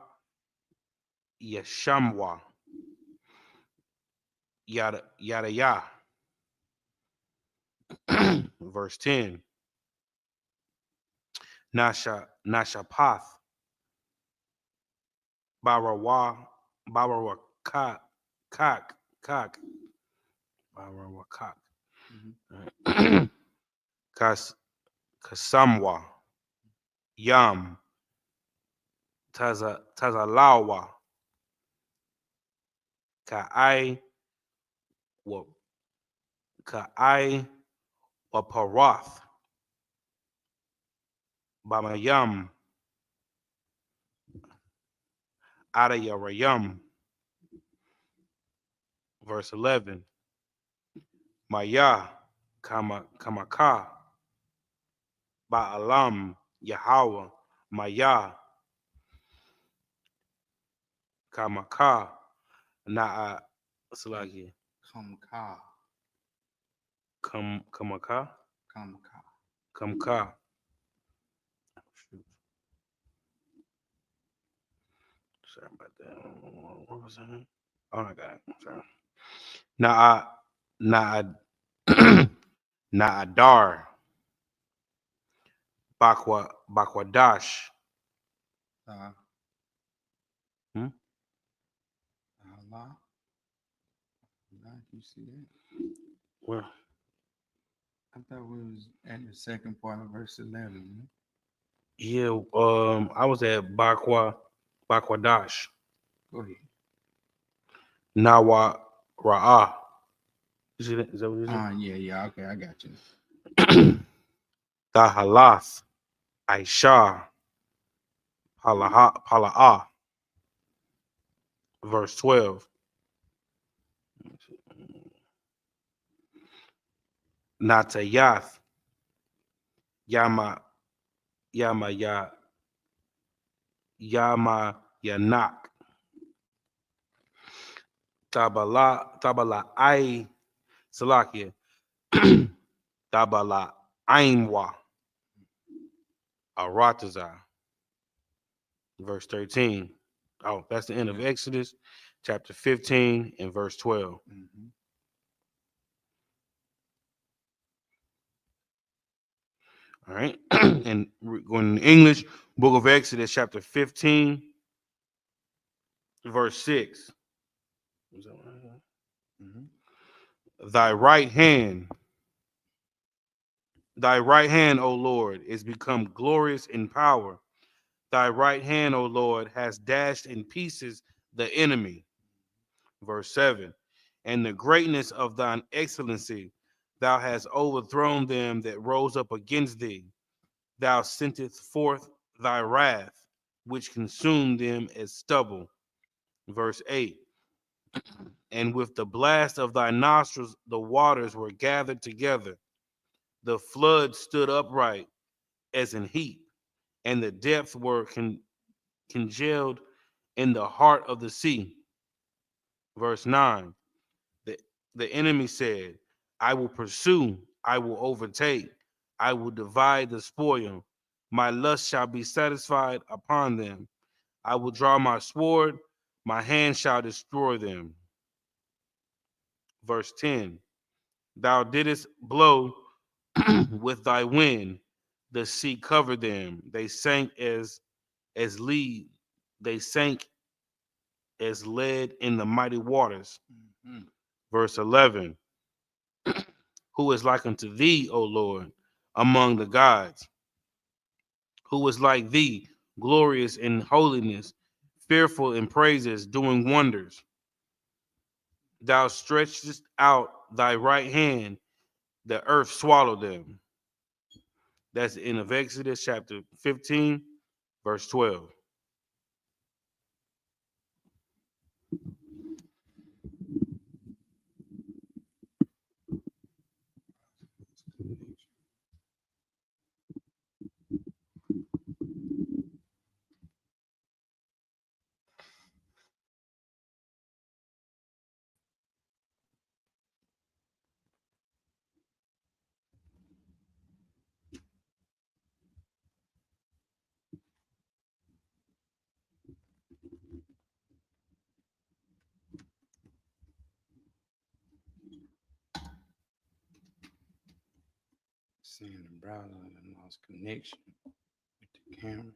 Yeshamwa Yada verse 10. Nashapath Barawa Barawakak Kak Barawakak Kasamwa Yam Tazalawa Ka'ai Waparath Bamayam Adayarayam, verse 11. Maya Kamaka Ba'alam Yahweh Maya Kamaka Na'a Salagi Kamka. Kamaka Kamka. Kamka. Sorry about that. What was that? Oh my God. Sorry. Naadar Bakwadash. Hmm? Allah. You see that? Well, I thought we was at the second part of verse 11. yeah, I was at Bakwadash. Go ahead. Nawa Ra'ah. You see that? Is that what you said? Yeah. Okay, I got you. Tahalath Aisha Pala'ah, verse 12. Natayath Yama Yanak Tabala I Salakia Tabala Ainwa Arataza, verse 13. Oh, that's the end of Exodus, chapter 15 and verse 12. Mm-hmm. All right. And we're going in English, book of Exodus, chapter 15, verse 6. Mm-hmm. Thy right hand Thy right hand, O Lord, is become glorious in power. Thy right hand, O Lord, has dashed in pieces the enemy. Verse 7. And the greatness of thine excellency, thou hast overthrown them that rose up against thee. Thou sentest forth thy wrath, which consumed them as stubble. Verse 8. And with the blast of thy nostrils, the waters were gathered together. The flood stood upright as an heap, and the depths were congealed in the heart of the sea. Verse 9. The, the enemy said, I will pursue, I will overtake, I will divide the spoil. My lust shall be satisfied upon them. I will draw my sword, my hand shall destroy them. Verse 10. Thou didst blow with thy wind, the sea covered them. They sank as lead, they sank as lead in the mighty waters. Verse 11. Who is like unto thee, O Lord, among the gods? Who is like thee, glorious in holiness, fearful in praises, doing wonders? Thou stretchest out thy right hand, the earth swallowed them. That's in of Exodus chapter 15, verse 12. Seeing the browser and lost connection with the camera.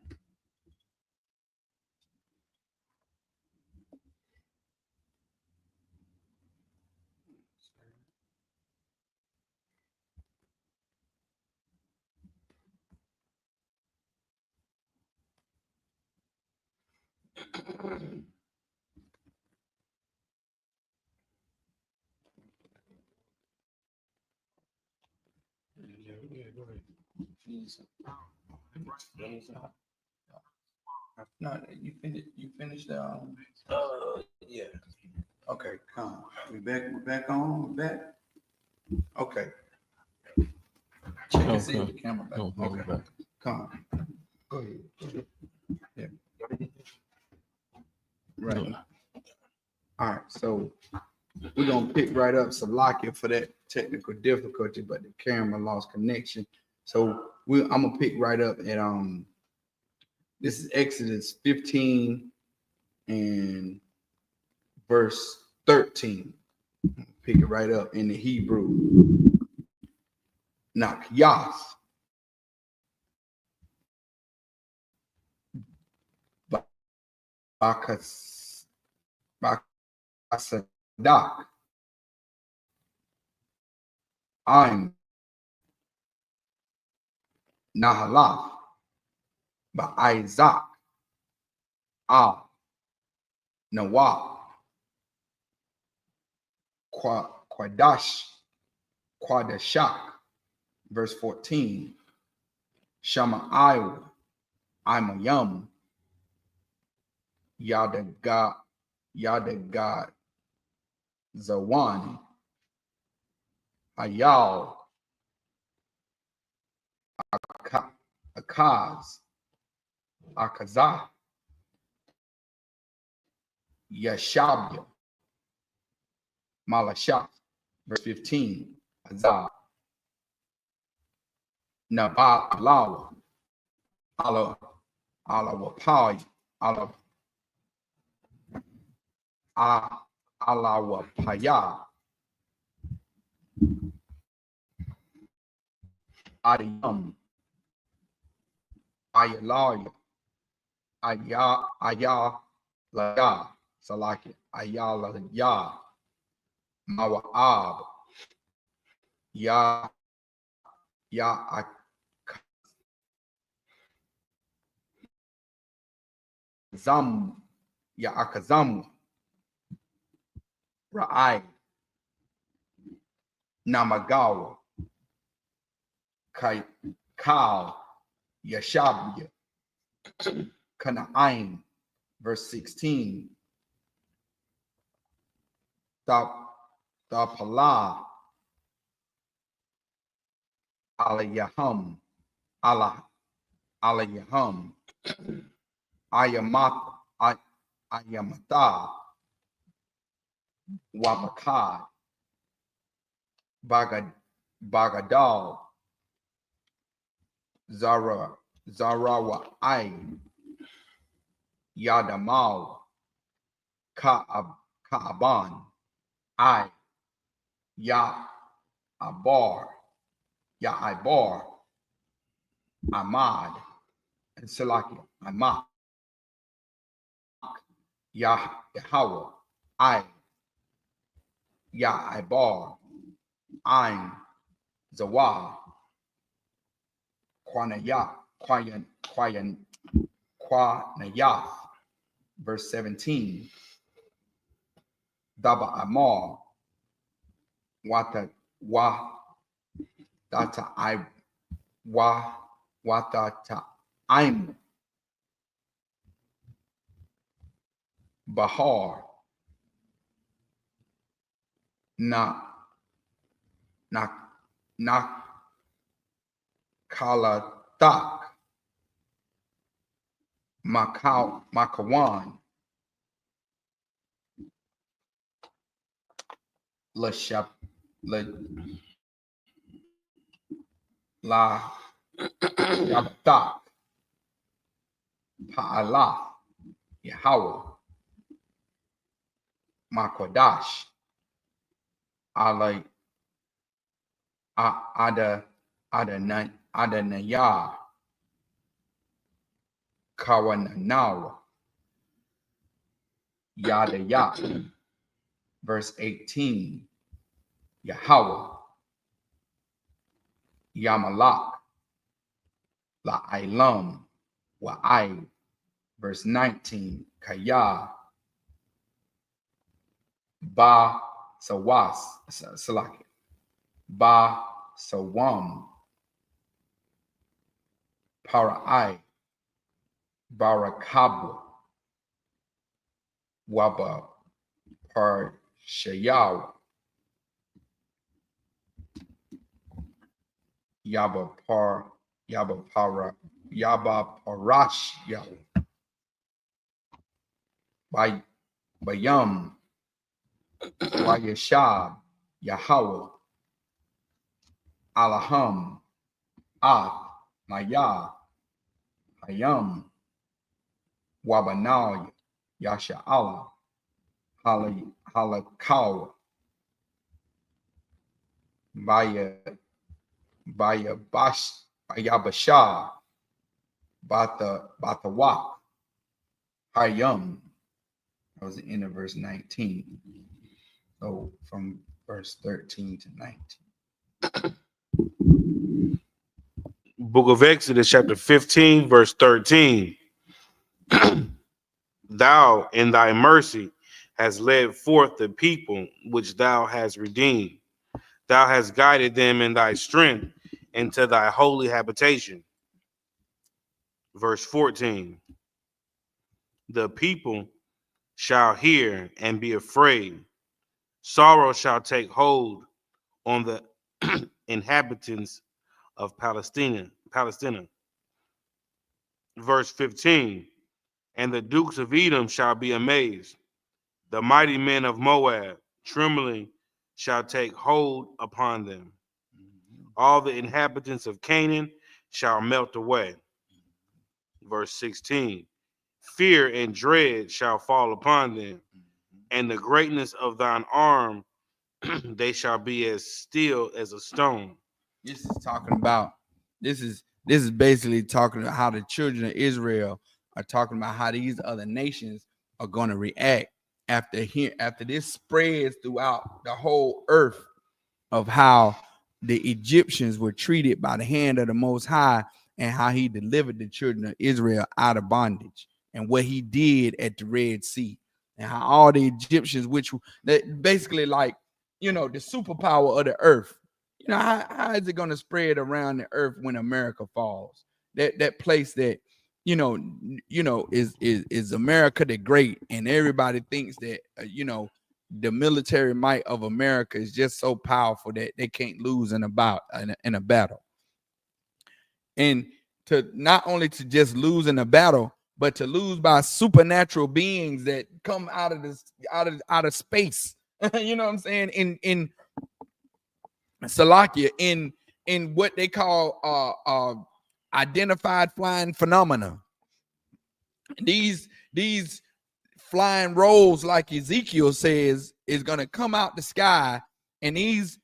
Yeah, go ahead. No, you finished yeah. Okay, come. We're back on, we're back. Okay. Check and see if the camera back. Okay. Come. Go ahead. Yeah. Right. All right, so we're gonna pick right up Salakia for that technical difficulty, but the camera lost connection. So I'm gonna pick right up at this is Exodus 15 and verse 13. Pick it right up in the Hebrew. Now, Yas. Bakasadak. I'm Nahalaf. By Isaac. N.W.O. Quadashak. Verse 14. Shama Iowa. I'm a yum. Yadagat Zawani. Ayal. Akaz. Akazah. Yashabya. Malashah. Verse 15. Azah. Nabal Alawa. Alawapaya. Alawapaya. Adiyam. Ayalaya. Ayalaya. Salaki. Ayalaya. Mawa'ab. Ya Ya Akazamu, Ya Akazamu, Ra'ai, Namagawa, Kal, Yashabia, Kana'aim, verse 16, Thapala, Alayahum, Alayahum, Ayamata, Wabakad, Bagadal, Zarawa, Yadamal, Ka'aban, Abar, Ibar, Ahmad, and Salakia, Ahmad, Yahweh, Ibar, Ain, Zawah, Quanayath, verse 17, Daba Amar, Watata Aim, Bahar, Kalatak, Makawan, La Yabatak, Pa'alah, Yahweh, Makodash, Adanayah, Kawananawa, Yadayah, verse 18, Yahweh, Yamalak, La'ailam, Wa'ai, verse 19, Kaya, Ba Sawas, Salaki, Ba Sawam, Para'ai, Barakabu, Waba Par Shayaw, Yaba Parash Yaw, Bayam, Wayashab, Yahweh, Alaham, Maya, Hayam, Wabanal, Yasha Allah, Halakaw, Bayabashah, Batawak, Hayam. That was the end of verse 19. So from verse 13 to 19. Book of Exodus, chapter 15, verse 13. Thou in thy mercy hast led forth the people which thou hast redeemed. Thou hast guided them in thy strength into thy holy habitation. Verse 14. The people shall hear and be afraid. Sorrow shall take hold on the inhabitants of Palestina. Verse 15. And the dukes of Edom shall be amazed. The mighty men of Moab, trembling, shall take hold upon them. All the inhabitants of Canaan shall melt away. Verse 16. Fear and dread shall fall upon them, and the greatness of thine arm they shall be as still as a stone. This is talking about, this is basically talking about how the children of Israel are talking about how these other nations are going to react after this spreads throughout the whole earth, of how the Egyptians were treated by the hand of the Most High, and how he delivered the children of Israel out of bondage, and what he did at the Red Sea, and how all the Egyptians, which that basically like, the superpower of the earth, how is it going to spread around the earth when America falls? That place that is America the Great, and everybody thinks that the military might of America is just so powerful that they can't lose in a battle. And to not only to just lose in a battle, but to lose by supernatural beings that come out of space. You know what I'm saying? In Salakia, in what they call identified flying phenomena. These flying rolls, like Ezekiel says, is going to come out the sky, and these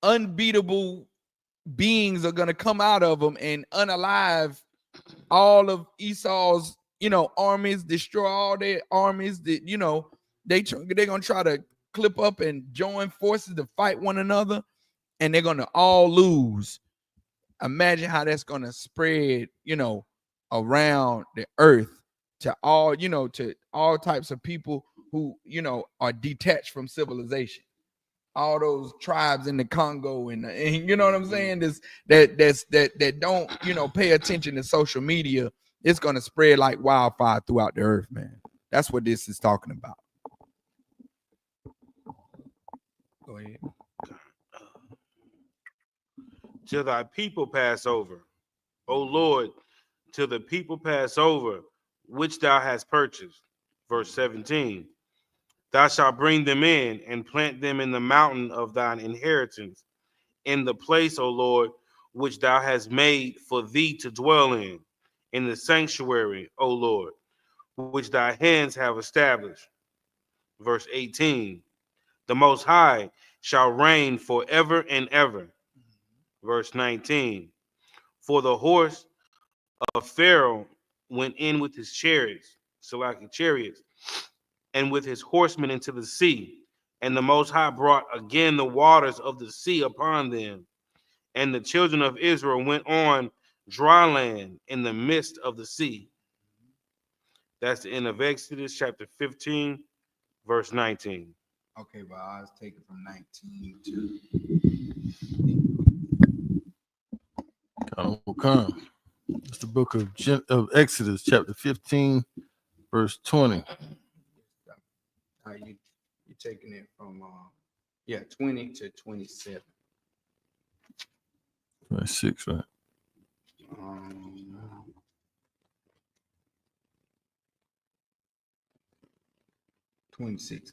unbeatable beings are going to come out of them and unalive all of Esau's armies, destroy all their armies. That they're going to try to clip up and join forces to fight one another, and they're going to all lose. Imagine how that's going to spread around the earth to all types of people who are detached from civilization. All those tribes in the Congo and you know what I'm saying? That don't pay attention to social media. It's gonna spread like wildfire throughout the earth, man. That's what this is talking about. Go ahead. Till thy people pass over, O Lord, till the people pass over, which thou hast purchased. Verse 17. Thou shalt bring them in and plant them in the mountain of thine inheritance, in the place, O Lord, which thou hast made for thee to dwell in the sanctuary, O Lord, which thy hands have established. Verse 18. The Most High shall reign forever and ever. Verse 19. For the horse of Pharaoh went in with his chariots, and with his horsemen into the sea. And the Most High brought again the waters of the sea upon them. And the children of Israel went on dry land in the midst of the sea. That's the end of Exodus chapter 15, verse 19. Okay, but I was taking from 19 to. It's the book of Exodus, chapter 15, verse 20. You're taking it from 20 to 27. 26, right? 26.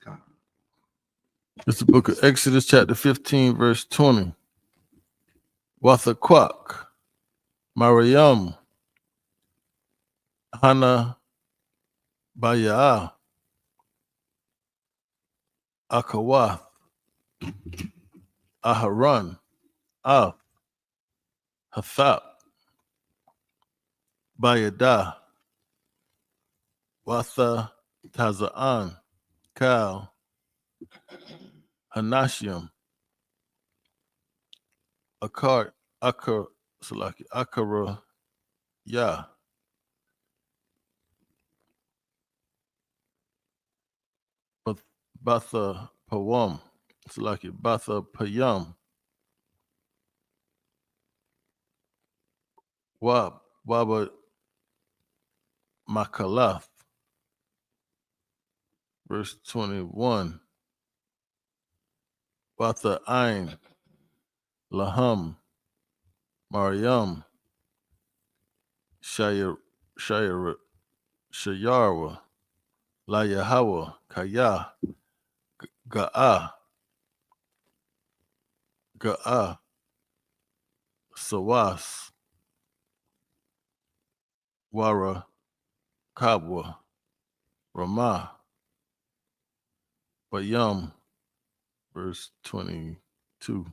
It's the book of Exodus, chapter 15, verse 20. Wathaquak, Mariam, Hana Bayah, Akawath, Aharon, Av, Hathap, Bayadah, Watha Tazaan, Kal, Hanashim, Akara, Yah, Batha Pawam, Batha Payam, Waba Makalath, verse 21. Batha Ain, Laham, Mariam, Shayarwa, La Yahawa, Kaya, Ga'ah, Sawas, Wara, Kabwa, Ramah, Bayam, verse 22.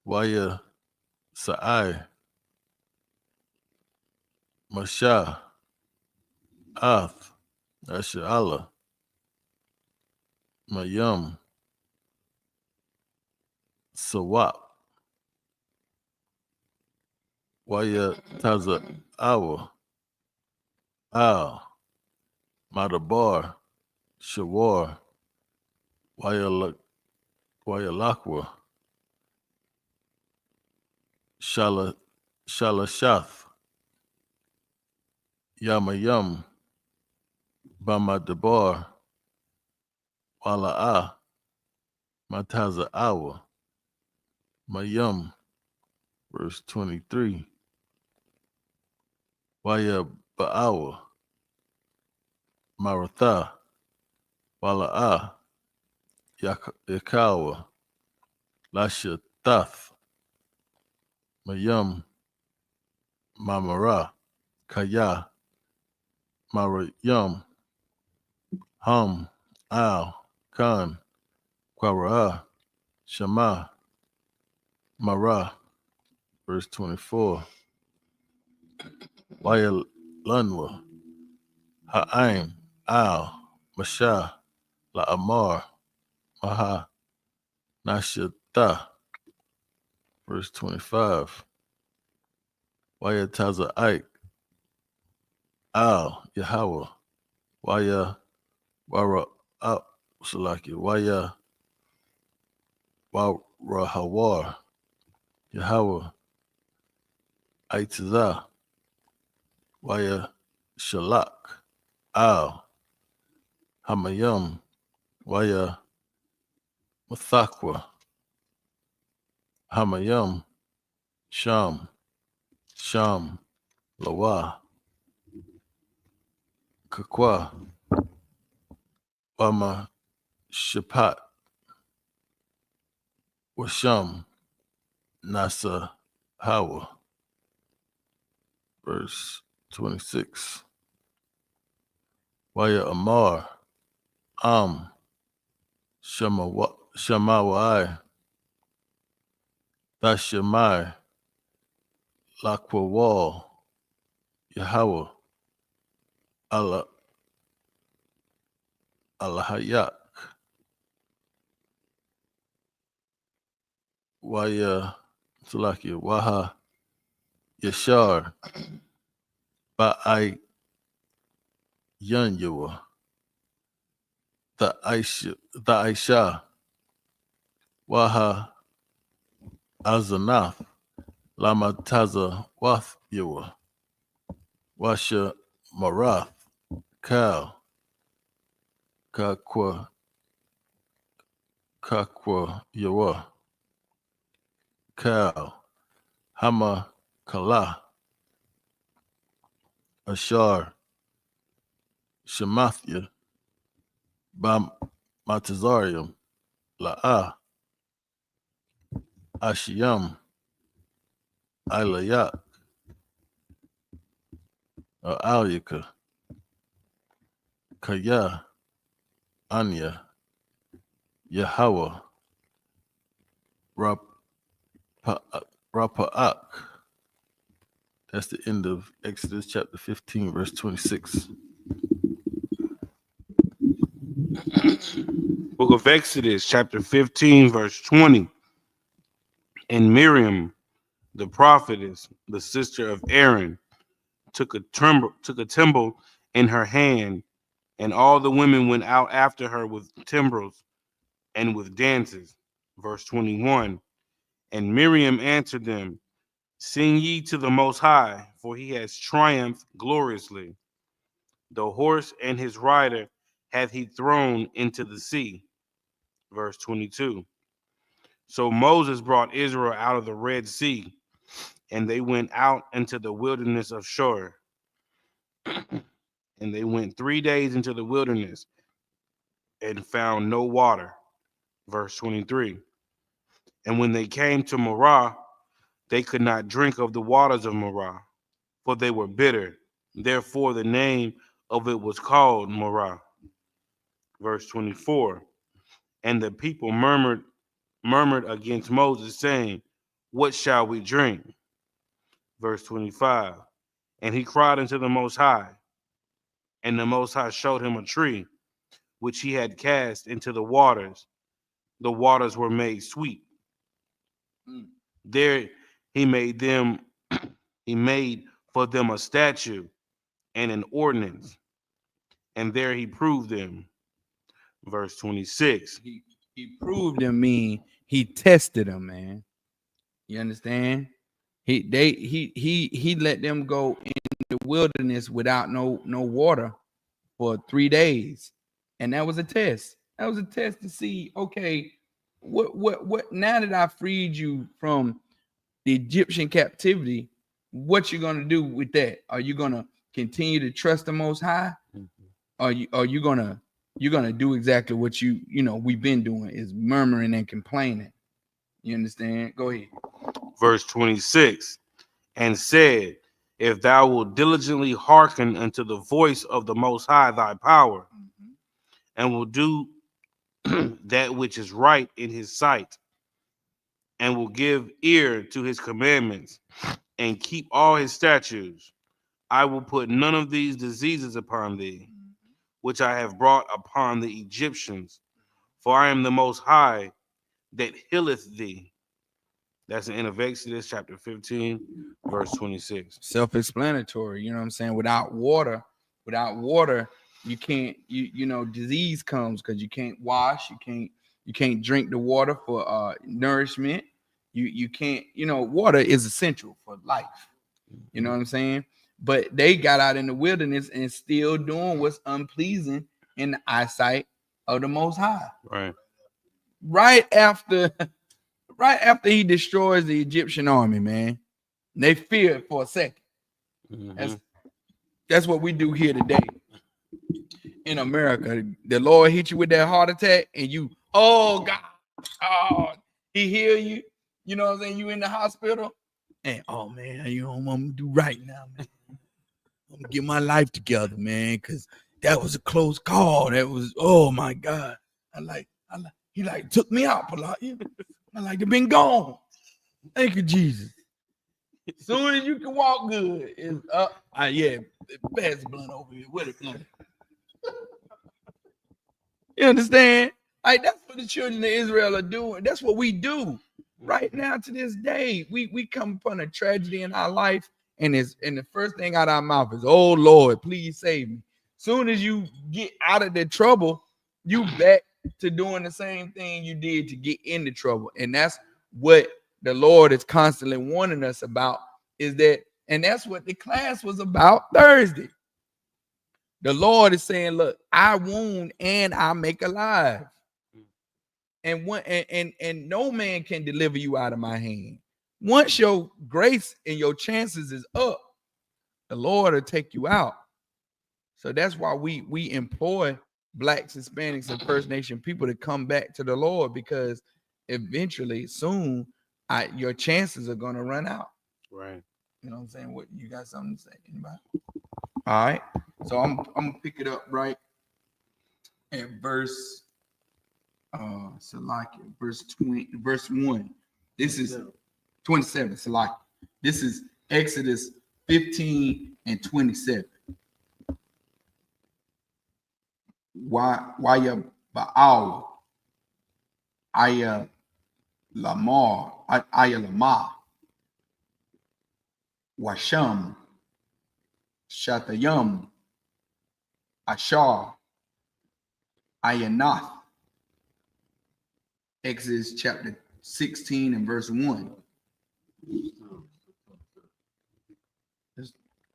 Waya Sa'ai, Masha, Ath, Asha Allah, Mayam, Sawap. Waya Taza Awa. Al. Madabar. Shawar. Waya Lakwa. Shalashath. Yamayam. Bamadabar. Wala'a. Mataza Awa. Mayum. Verse 23. Waya Ba'awa. Maratha. Wala'a. Yakawa. Lasha Tath. Mayum. Mamara. Kaya. Marayum. Hum. Al. Khan. Kwara. Shema. Mara. Verse 24. Waya Lunwa. Ha'aim. Al. Masha. La'amar. Maha. Nashata. Verse 25. Waya Taza Ike. Al. Yahweh. Waya Wara Salaki. Waya Warahawar. Yahweh. Aitazah. Waya Shalak. Al. Hamayam. Waya Mathakwa. Hamayam. Sham. Sham. Lawa. Kakwa. Wama Shapat. Washam. Nasa Hawa. Verse 26. Waya Amar. Am. Shamawai. Thashemai. Lakwawal. Yahweh. Alahayak. Waya Salaki. Waha Yashar. Ba'ai Yanyawa. The Aisha. Waha Azanath. Lama Taza Wath Yawa. Washa Marath. Kal. Kakwa Yawa. Kal. Hama Kala. Ashar. Shemathya. Bam Matazarium. La'a. Ashiyam. Ilayak. Alyaka. Kaya. Anya. Yahweh. Rapa'ak. That's the end of Exodus chapter 15, verse 26. Book of Exodus, chapter 15, verse 20. And Miriam, the prophetess, the sister of Aaron, took a timbrel in her hand, and all the women went out after her with timbrels and with dances. Verse 21. And Miriam answered them, sing ye to the Most High, for he has triumphed gloriously. The horse and his rider hath he thrown into the sea. Verse 22. So Moses brought Israel out of the Red Sea, and they went out into the wilderness of Shur. And they went 3 days into the wilderness and found no water. Verse 23. And when they came to Marah, they could not drink of the waters of Marah, for they were bitter. Therefore the name of it was called Marah. Verse 24. And the people murmured against Moses, saying, what shall we drink? Verse 25. And he cried unto the Most High, and the Most High showed him a tree, which he had cast into the waters. The waters were made sweet. There he made them, he made for them a statute and an ordinance, and there he proved them. Verse 26. He proved them mean he tested them, man. You understand? He let them go in the wilderness without no water for 3 days. And that was a test. That was a test to see, okay, what now that I freed you from the Egyptian captivity, what you gonna do with that? Are you gonna continue to trust the Most High? Are you gonna do exactly what we've been doing, is murmuring and complaining? You understand? Go ahead. Verse 26. And said, if thou wilt diligently hearken unto the voice of the Most High thy power, and will do that which is right in his sight, and will give ear to his commandments, and keep all his statutes, I will put none of these diseases upon thee, which I have brought upon the Egyptians, for I am the Most High that healeth thee. That's the end of Exodus chapter 15, verse 26. Self-explanatory. You know what I'm saying? Without water, you can't. Disease comes because you can't wash. You can't drink the water for nourishment. You can't. Water is essential for life. You know what I'm saying? But they got out in the wilderness and still doing what's unpleasing in the eyesight of the Most High. Right. Right after he destroys the Egyptian army, man, they fear it for a second. That's what we do here today in America. The Lord hit you with that heart attack, and you, oh God, he heal you. You know what I'm saying? You in the hospital, and oh man, you know what I'm gonna do right now, man. I'm gonna get my life together, man, because that was a close call. That was, oh my God. He took me out, Pelagia. I like to been gone. Thank you, Jesus. As soon as you can walk good, it's up. Pass the blunt over here. Where the blunt? You understand? That's what the children of Israel are doing. That's what we do right now to this day. We come upon a tragedy in our life, and the first thing out of our mouth is, "Oh Lord, please save me." Soon as you get out of the trouble, you back to doing the same thing you did to get into trouble. And that's what the Lord is constantly warning us about, and that's what the class was about Thursday. The Lord is saying, look, I wound and I make alive. And no man can deliver you out of my hand. Once your grace and your chances is up, the Lord will take you out. So that's why we employ Blacks, Hispanics, and First Nation people to come back to the Lord, because eventually, soon, your chances are gonna run out. Right. You know what I'm saying? What you got something to say? Anybody? All right. So I'm gonna pick it up right at verse verse 20, verse 1. This is 27, Salaki. This is Exodus 15 and 27. Waya Baal, Aya Lamar, Aya Lamar, Washam, Shatayam, Ashar, Ayanath. Exodus chapter 16 and verse 1.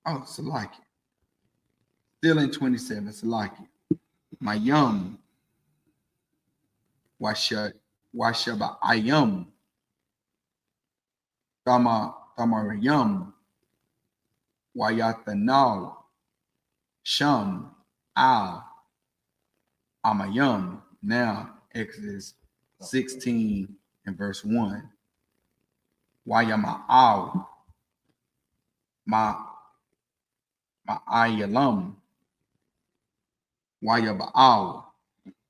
Oh, Salaki. Still in 27, Salaki. Mayam, Washaba Ayam, Tamarayam, Wayatanal, Sham, Al, Amayam. Now, Exodus 16 and verse 1. Wayama'al, Ma'ayalam, Wayaba'al,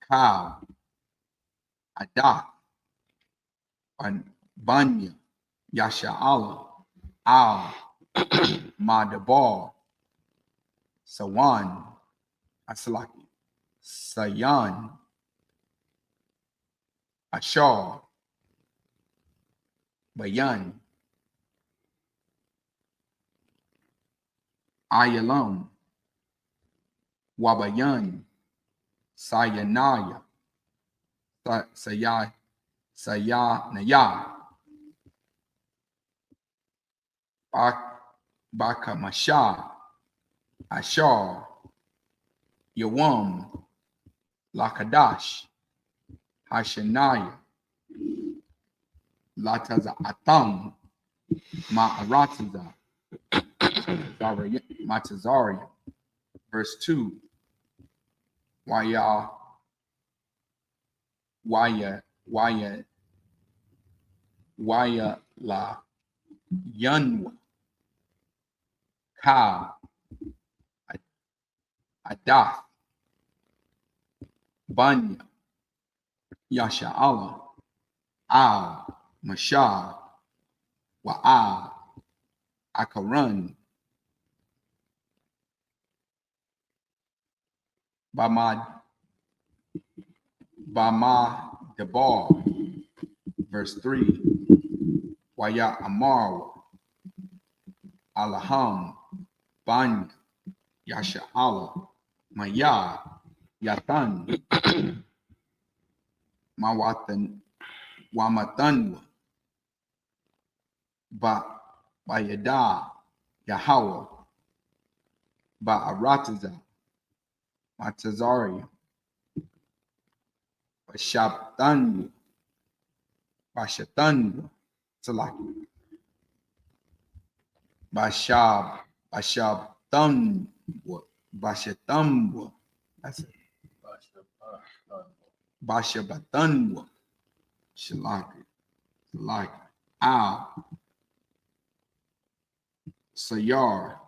Ka, Adah, Banya, Yasha'ala, Al, Madabar, Sawan, Asalaki, Sayan, Ashar, Bayan, Ayalum, Wabayan, Sayanaya, Sayanaya, Bakamasha, Ashar, Yawam, Lakadash, Hashanaya, Lataza Atam, Ma'arataza, Matazaria. Verse 2. Waya la Yanwa Ka Adath Banya Yasha Allah Al Mashah Wa'al Akaran Bama Debar. Verse 3. Waya Amar Alaham Banya Yasha Allah Maya Yatan Mawatan Wamatanwa Bayada Yahweh Ba'arataza Matazari Bashabtanwa Bashatanwa Salaki Bashabtanwa that's it. Bashabatanwa Shalaki Al Sayar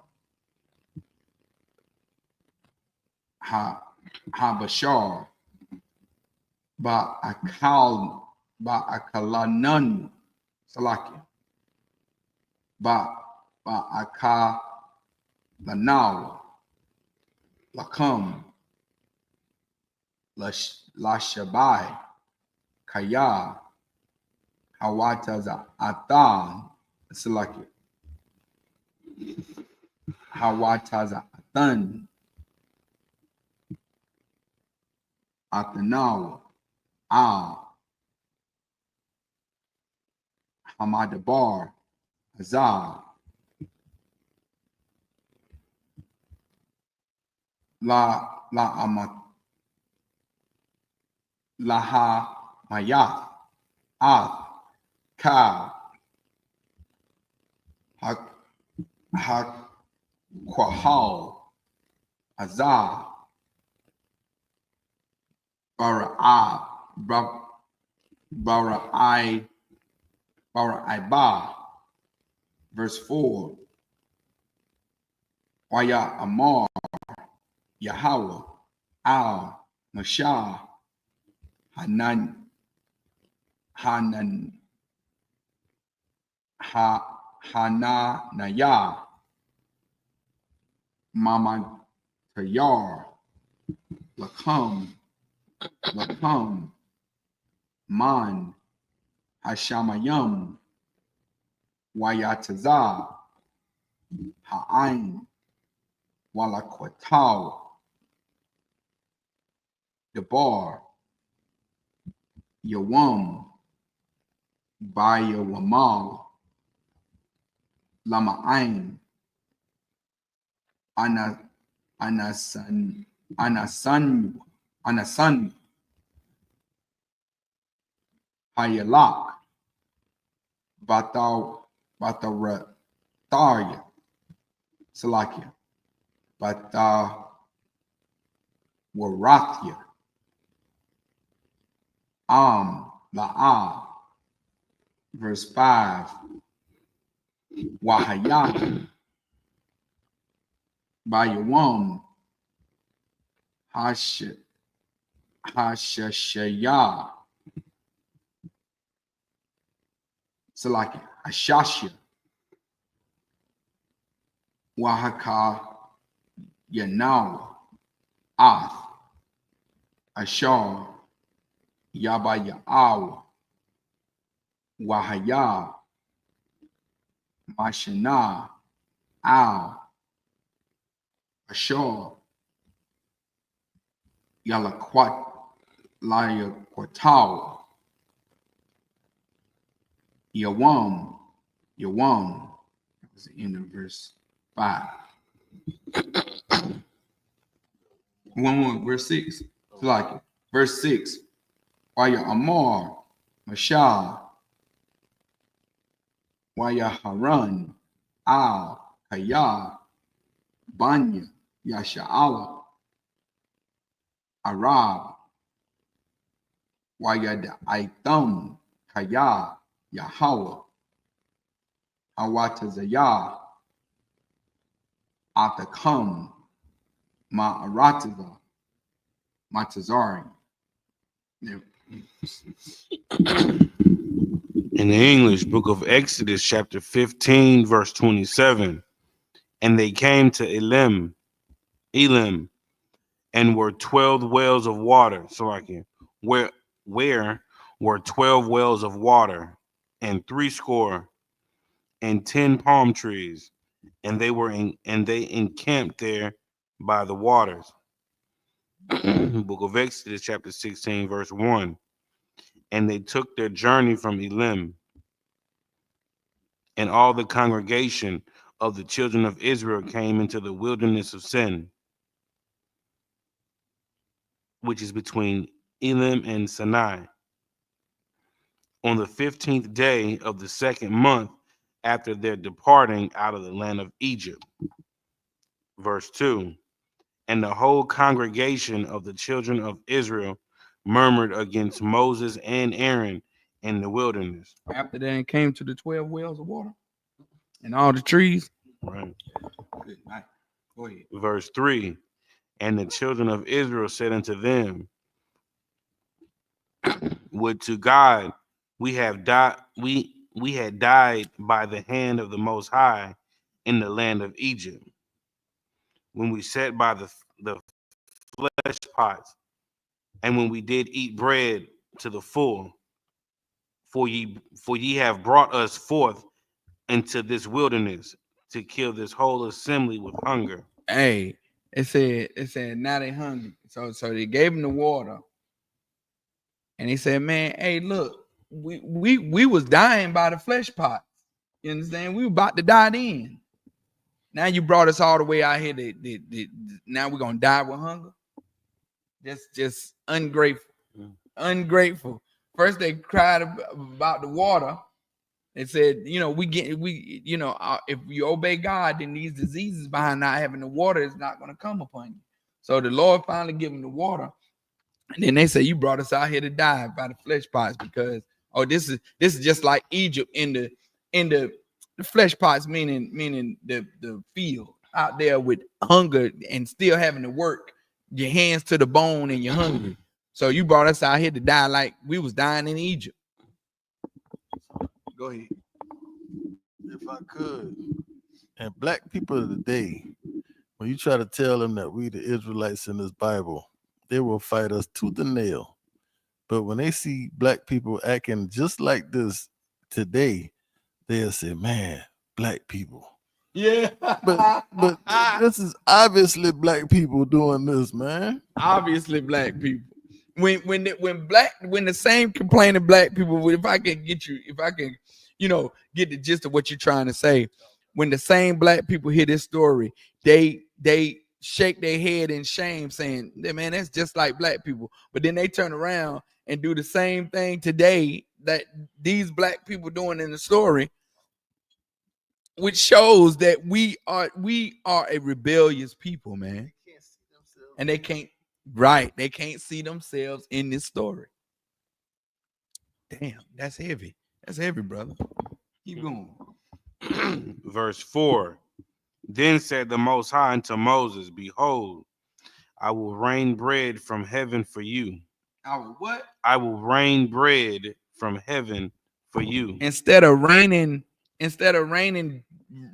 Habashar Ba'akalanun Salaki Ba'akalanau Lakam Lashabai Kaya Hawataza Atan Salaki Hawataza Atan Atanawa Al Hamadabar Azal Laha Mayath Ath Ka Quahal Azal Bara'aiba. Verse 4. Waya Amar Yahweh Al Mashah Hananaya Mama Tayar Lakam Man Hashamayam Wayataza Ha'ain Walakwataw Debar Yawam Bayawamal Lama'ain Anasan Hayalak Bataratharya Salakia Batawarathya La'a. Verse 5. Wahayah Bayawam Hashashaya Salaki Ashashya Wahaka Yanawa Ath Ashar Yabayaawa Wahaya Mashana, Al, Ashor, Yalaquat, Layaquatawa, Yawam, Yawam. That was the end of verse 5. 1, verse 6. It's like it. Verse 6. Waya Amar, Mashah, Waya Haran, Al, Kaya, Banya, Yasha'ala, Arab, Waya Aitam, Kaya, Yahweh, Awatazayah, Atakam, Ma'arataza, Matazari. In the English, book of Exodus, chapter 15, verse 27. And they came to Elim, and were 12 wells of water. So I can where were 12 wells of water, and 70 and 10 palm trees, and they encamped there by the waters. Book of Exodus, chapter 16, verse 1. And they took their journey from Elim, and all the congregation of the children of Israel came into the wilderness of Sin, which is between Elim and Sinai, on the 15th day of the second month after their departing out of the land of Egypt. Verse 2. And the whole congregation of the children of Israel murmured against Moses and Aaron in the wilderness. After they came to the 12 wells of water and all the trees. Right. Good night. Go ahead. Verse 3. And the children of Israel said unto them, would to God we had died by the hand of the Most High in the land of Egypt, when we sat by the flesh pots, and when we did eat bread to the full. For ye have brought us forth into this wilderness to kill this whole assembly with hunger. Hey, it said now they hungry. So they gave him the water. And he said, man, hey, look, we was dying by the flesh pots. You understand? We were about to die then. Now you brought us all the way out here. Now we're gonna die with hunger. Just ungrateful. Ungrateful. First they cried about the water. They said, if you obey God, then these diseases behind not having the water is not going to come upon you. So the Lord finally gave them the water. And then they say, you brought us out here to die by the flesh pots because, this is just like Egypt in the flesh pots, meaning the field out there with hunger and still having to work your hands to the bone and you're hungry. So you brought us out here to die like we was dying in Egypt. Go ahead. If I could. And black people of the day, when you try to tell them that we the Israelites in this Bible, they will fight us tooth and nail. But when they see black people acting just like this today, they'll say, man, black people. Yeah. But this is obviously black people doing this, man. Obviously black people. When the same complaining black people, if I can get the gist of what you're trying to say, when the same black people hear this story, they shake their head in shame, saying, man, that's just like black people. But then they turn around and do the same thing today that these black people doing in the story, which shows that we are a rebellious people, man. And they can't see themselves in this story. Damn, that's heavy. That's heavy, brother. Keep going. Verse 4. Then said the Most High unto Moses, behold, I will rain bread from heaven for you. I will what? I will rain bread from heaven for you. Instead of raining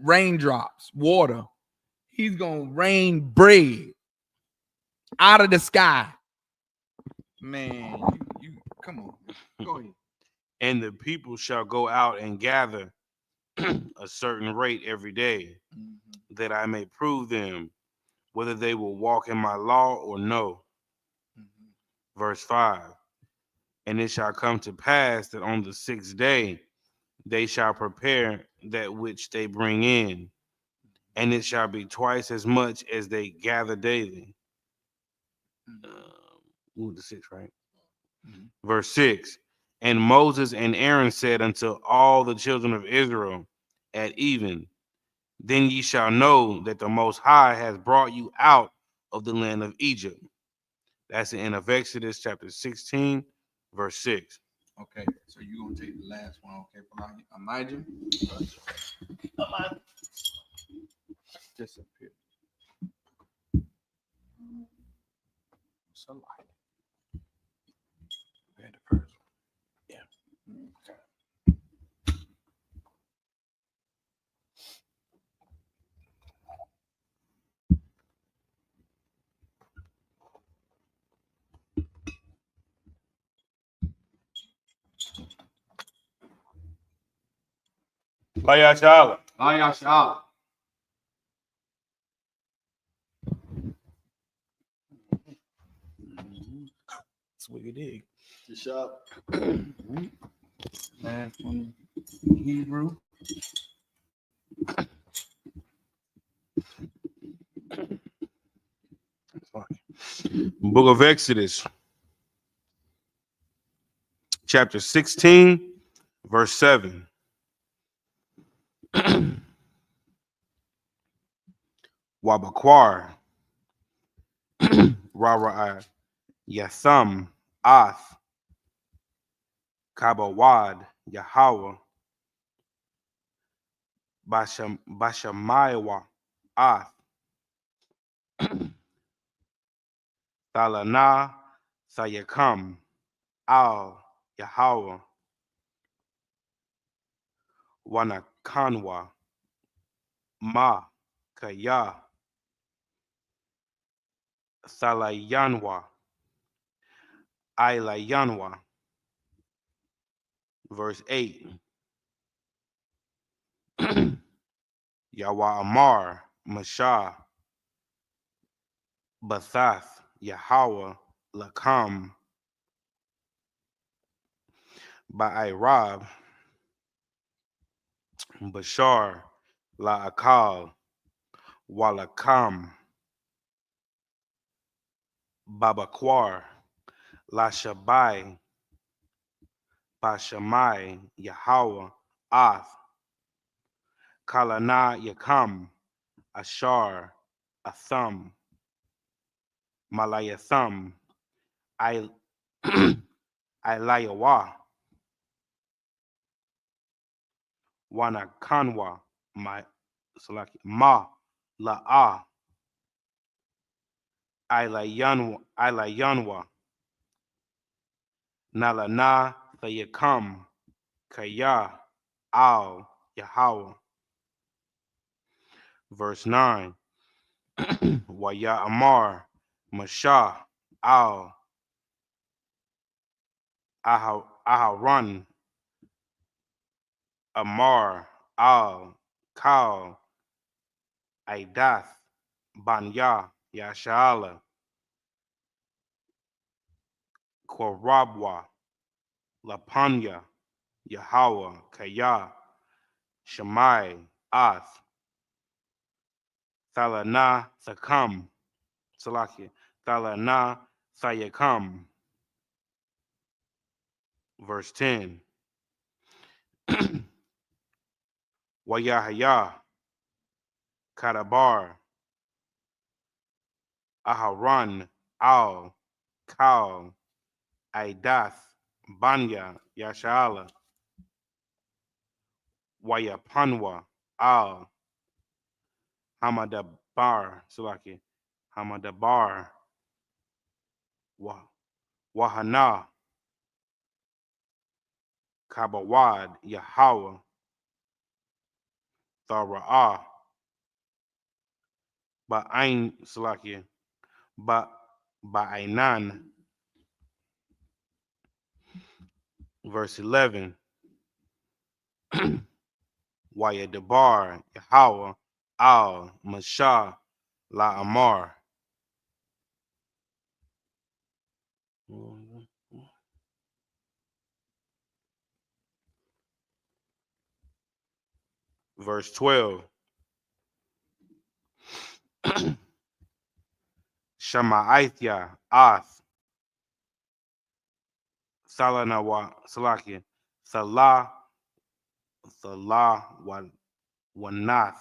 raindrops, water, he's gonna rain bread out of the sky. Man, you come on. Go ahead. And the people shall go out and gather a certain rate every day, that I may prove them whether they will walk in my law or no. Verse 5. And it shall come to pass that on the 6th day they shall prepare that which they bring in, and it shall be twice as much as they gather daily. The 6, right? Verse 6. And Moses and Aaron said unto all the children of Israel at even, then ye shall know that the Most High has brought you out of the land of Egypt. That's the end of Exodus chapter 16, verse 6. Okay, so you're gonna take the last one, okay? Imagine. Just up here. So light. We had the first one. Yeah. Okay. Bayashala. Ayasha. That's what you dig. The shop. Last one, Hebrew. Book of Exodus, chapter 16, verse 7. Wabakwar, Rara Yatham, Ath, Kabawad, Yahweh, Bashamaiwa, Ath, Thalana, Sayakam, Al, Yahweh, Wanakanwa, Ma, Kaya, Salayanwa, Ailayanwa. Verse 8. Yawa Amar, Mashah, Bathath, Yahweh, Lakam, Ba'irab, Bashar, La'akal, Walakam, Babakwar, Lashabai, Bashamai, Yahweh, Ath, Kalana Yakam, Ashar, Atham, Malayatham, Ilayawa, Wanakanwa, Ma, La'a, Ilayanwa, Nalana, Thayakam, Kaya, Al, Yahweh. Verse 9. Waya Amar, Mashah, Al, Aharon, Amar, Al, Kal, Aidath, Banya, Yashala, Korabwa, Lapanya, Yahweh, Kaya, Shemai, Ath, Thalana, Thakam, Salaki, Thalana, Thayakam. Verse 10. Wayahaya, Kadabar, Aharon, Al, Kal, Aidath, Banya, Yashala, Wayapanwa, Al, Hamadabar, Salaki, Hamadabar, Wahana, Kabawad, Yahweh, Thara'ah, Ba'ain, Salaki, Ba'ainan. Verse 11. Waya Debar, Yahweh, Al, Mashah, La Amar. Verse 12. Shama'aithya, Ath, Salanawa, Salakia, Salah, Wanath,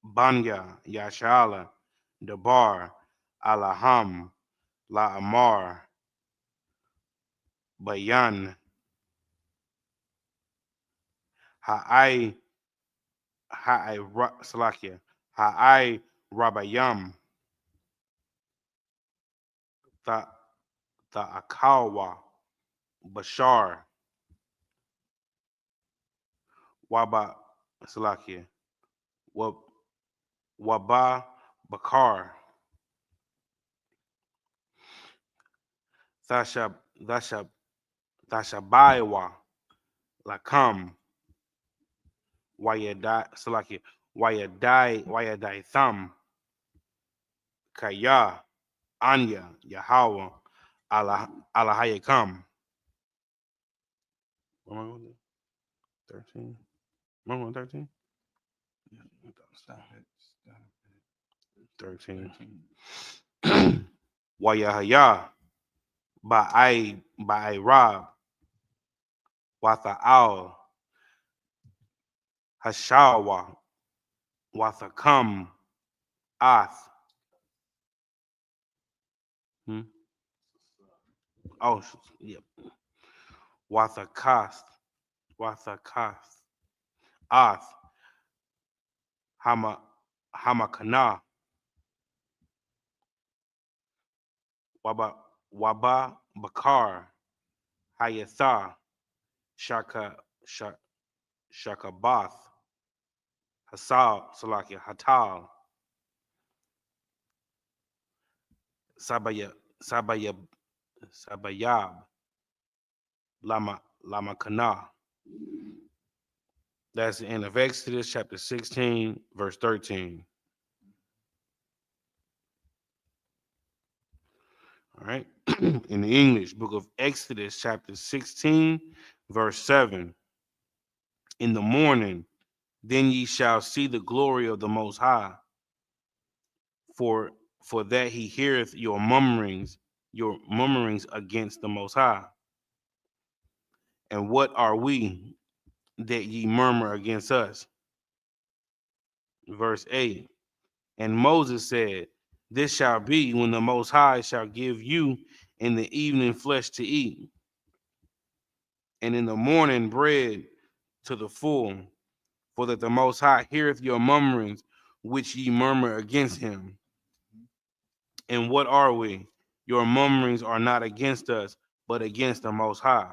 Banya, Yashala, Debar, Alaham, La Amar, Bayan, Salakia, Ha'ai Rabayam, the Akawa, Bashar, Waba, Salakia, Waba Bakar, Thashabaiwa, Lakam, Wayadai, Salakia, Wayadai Tham, Kaya, Anya, Yahweh, Alahayakam. 13. Am I going 13? 13. Wayahaya, Ba'ai Rab, Watha'al, Hashawa, Wathakam, Ath. Oh, yep. Wathakath, Ath, Hamakana, Waba Bakar, Hayatha, Shakabath, Hasal, Salakia, Hatal, Sabayab, Lama Kana. That's the end of Exodus chapter 16, verse 13. All right. In the English, book of Exodus chapter 16, verse 7. In the morning, then ye shall see the glory of the Most High, for that he heareth your murmurings against the Most High. And what are we that ye murmur against us? Verse 8. And Moses said, this shall be when the Most High shall give you in the evening flesh to eat, and in the morning bread to the full, for that the Most High heareth your murmurings which ye murmur against him. And what are we? Your murmurings are not against us, but against the Most High.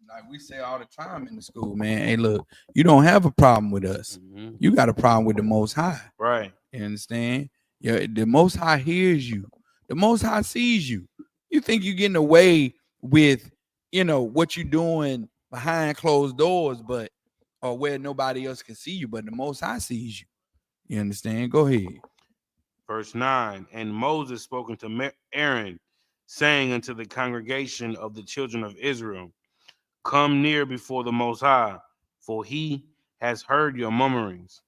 Like we say all the time in the school, man. Hey, look, you don't have a problem with us. You got a problem with the Most High. Right. You understand? Yeah, the Most High hears you. The Most High sees you. You think you're getting away with, what you're doing behind closed doors, but or where nobody else can see you, but the Most High sees you. You understand? Go ahead. Verse 9. And Moses spoke unto Aaron, saying unto the congregation of the children of Israel, come near before the Most High, for he has heard your murmurings.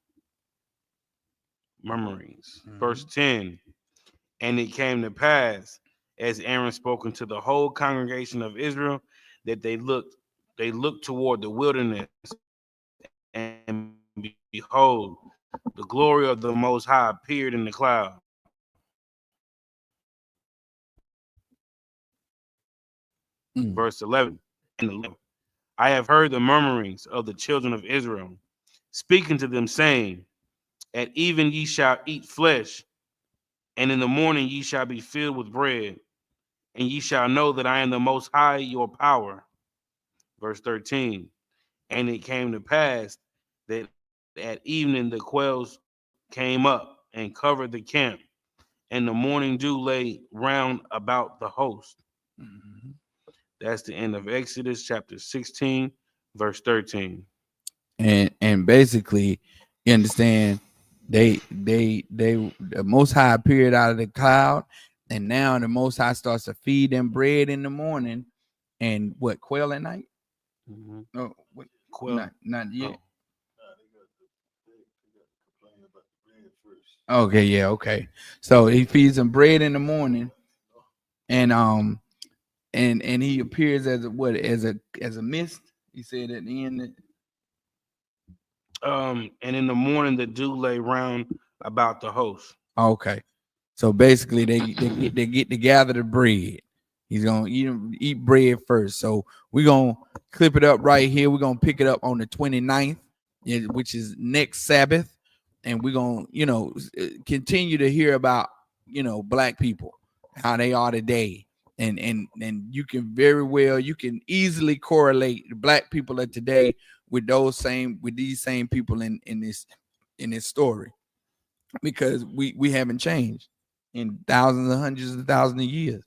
Verse 10. And it came to pass, as Aaron spoke unto the whole congregation of Israel, that they looked toward the wilderness, and behold, the glory of the Most High appeared in the cloud. Verse 11. And I have heard the murmurings of the children of Israel, speaking to them, saying, at even ye shall eat flesh, and in the morning ye shall be filled with bread, and ye shall know that I am the Most High your power. Verse 13. And it came to pass that at evening the quails came up and covered the camp, and the morning dew lay round about the host. That's the end of Exodus chapter 16, verse 13. and basically, you understand, the Most High appeared out of the cloud, and now the Most High starts to feed them bread in the morning, and what, quail at night? Mhm. No, what, Quail. not yet. Oh. Okay, yeah, okay. So he feeds them bread in the morning, and and he appears as a what, as a mist. He said at the end. And in the morning the dew lay round about the host. Okay, so basically they get to gather the bread. He's gonna eat bread first. So we're gonna clip it up right here. We're gonna pick it up on the 29th, which is next Sabbath, and we're gonna continue to hear about black people, how they are today. And you can you can easily correlate the black people of today with these same people in this story, because we haven't changed in thousands and hundreds of thousands of years.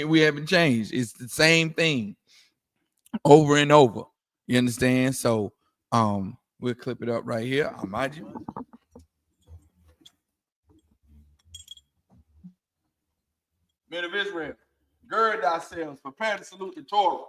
We haven't changed. It's the same thing over and over. You understand? So we'll clip it up right here. I mind you. Men of Israel, gird thyselves, prepare to salute the Torah.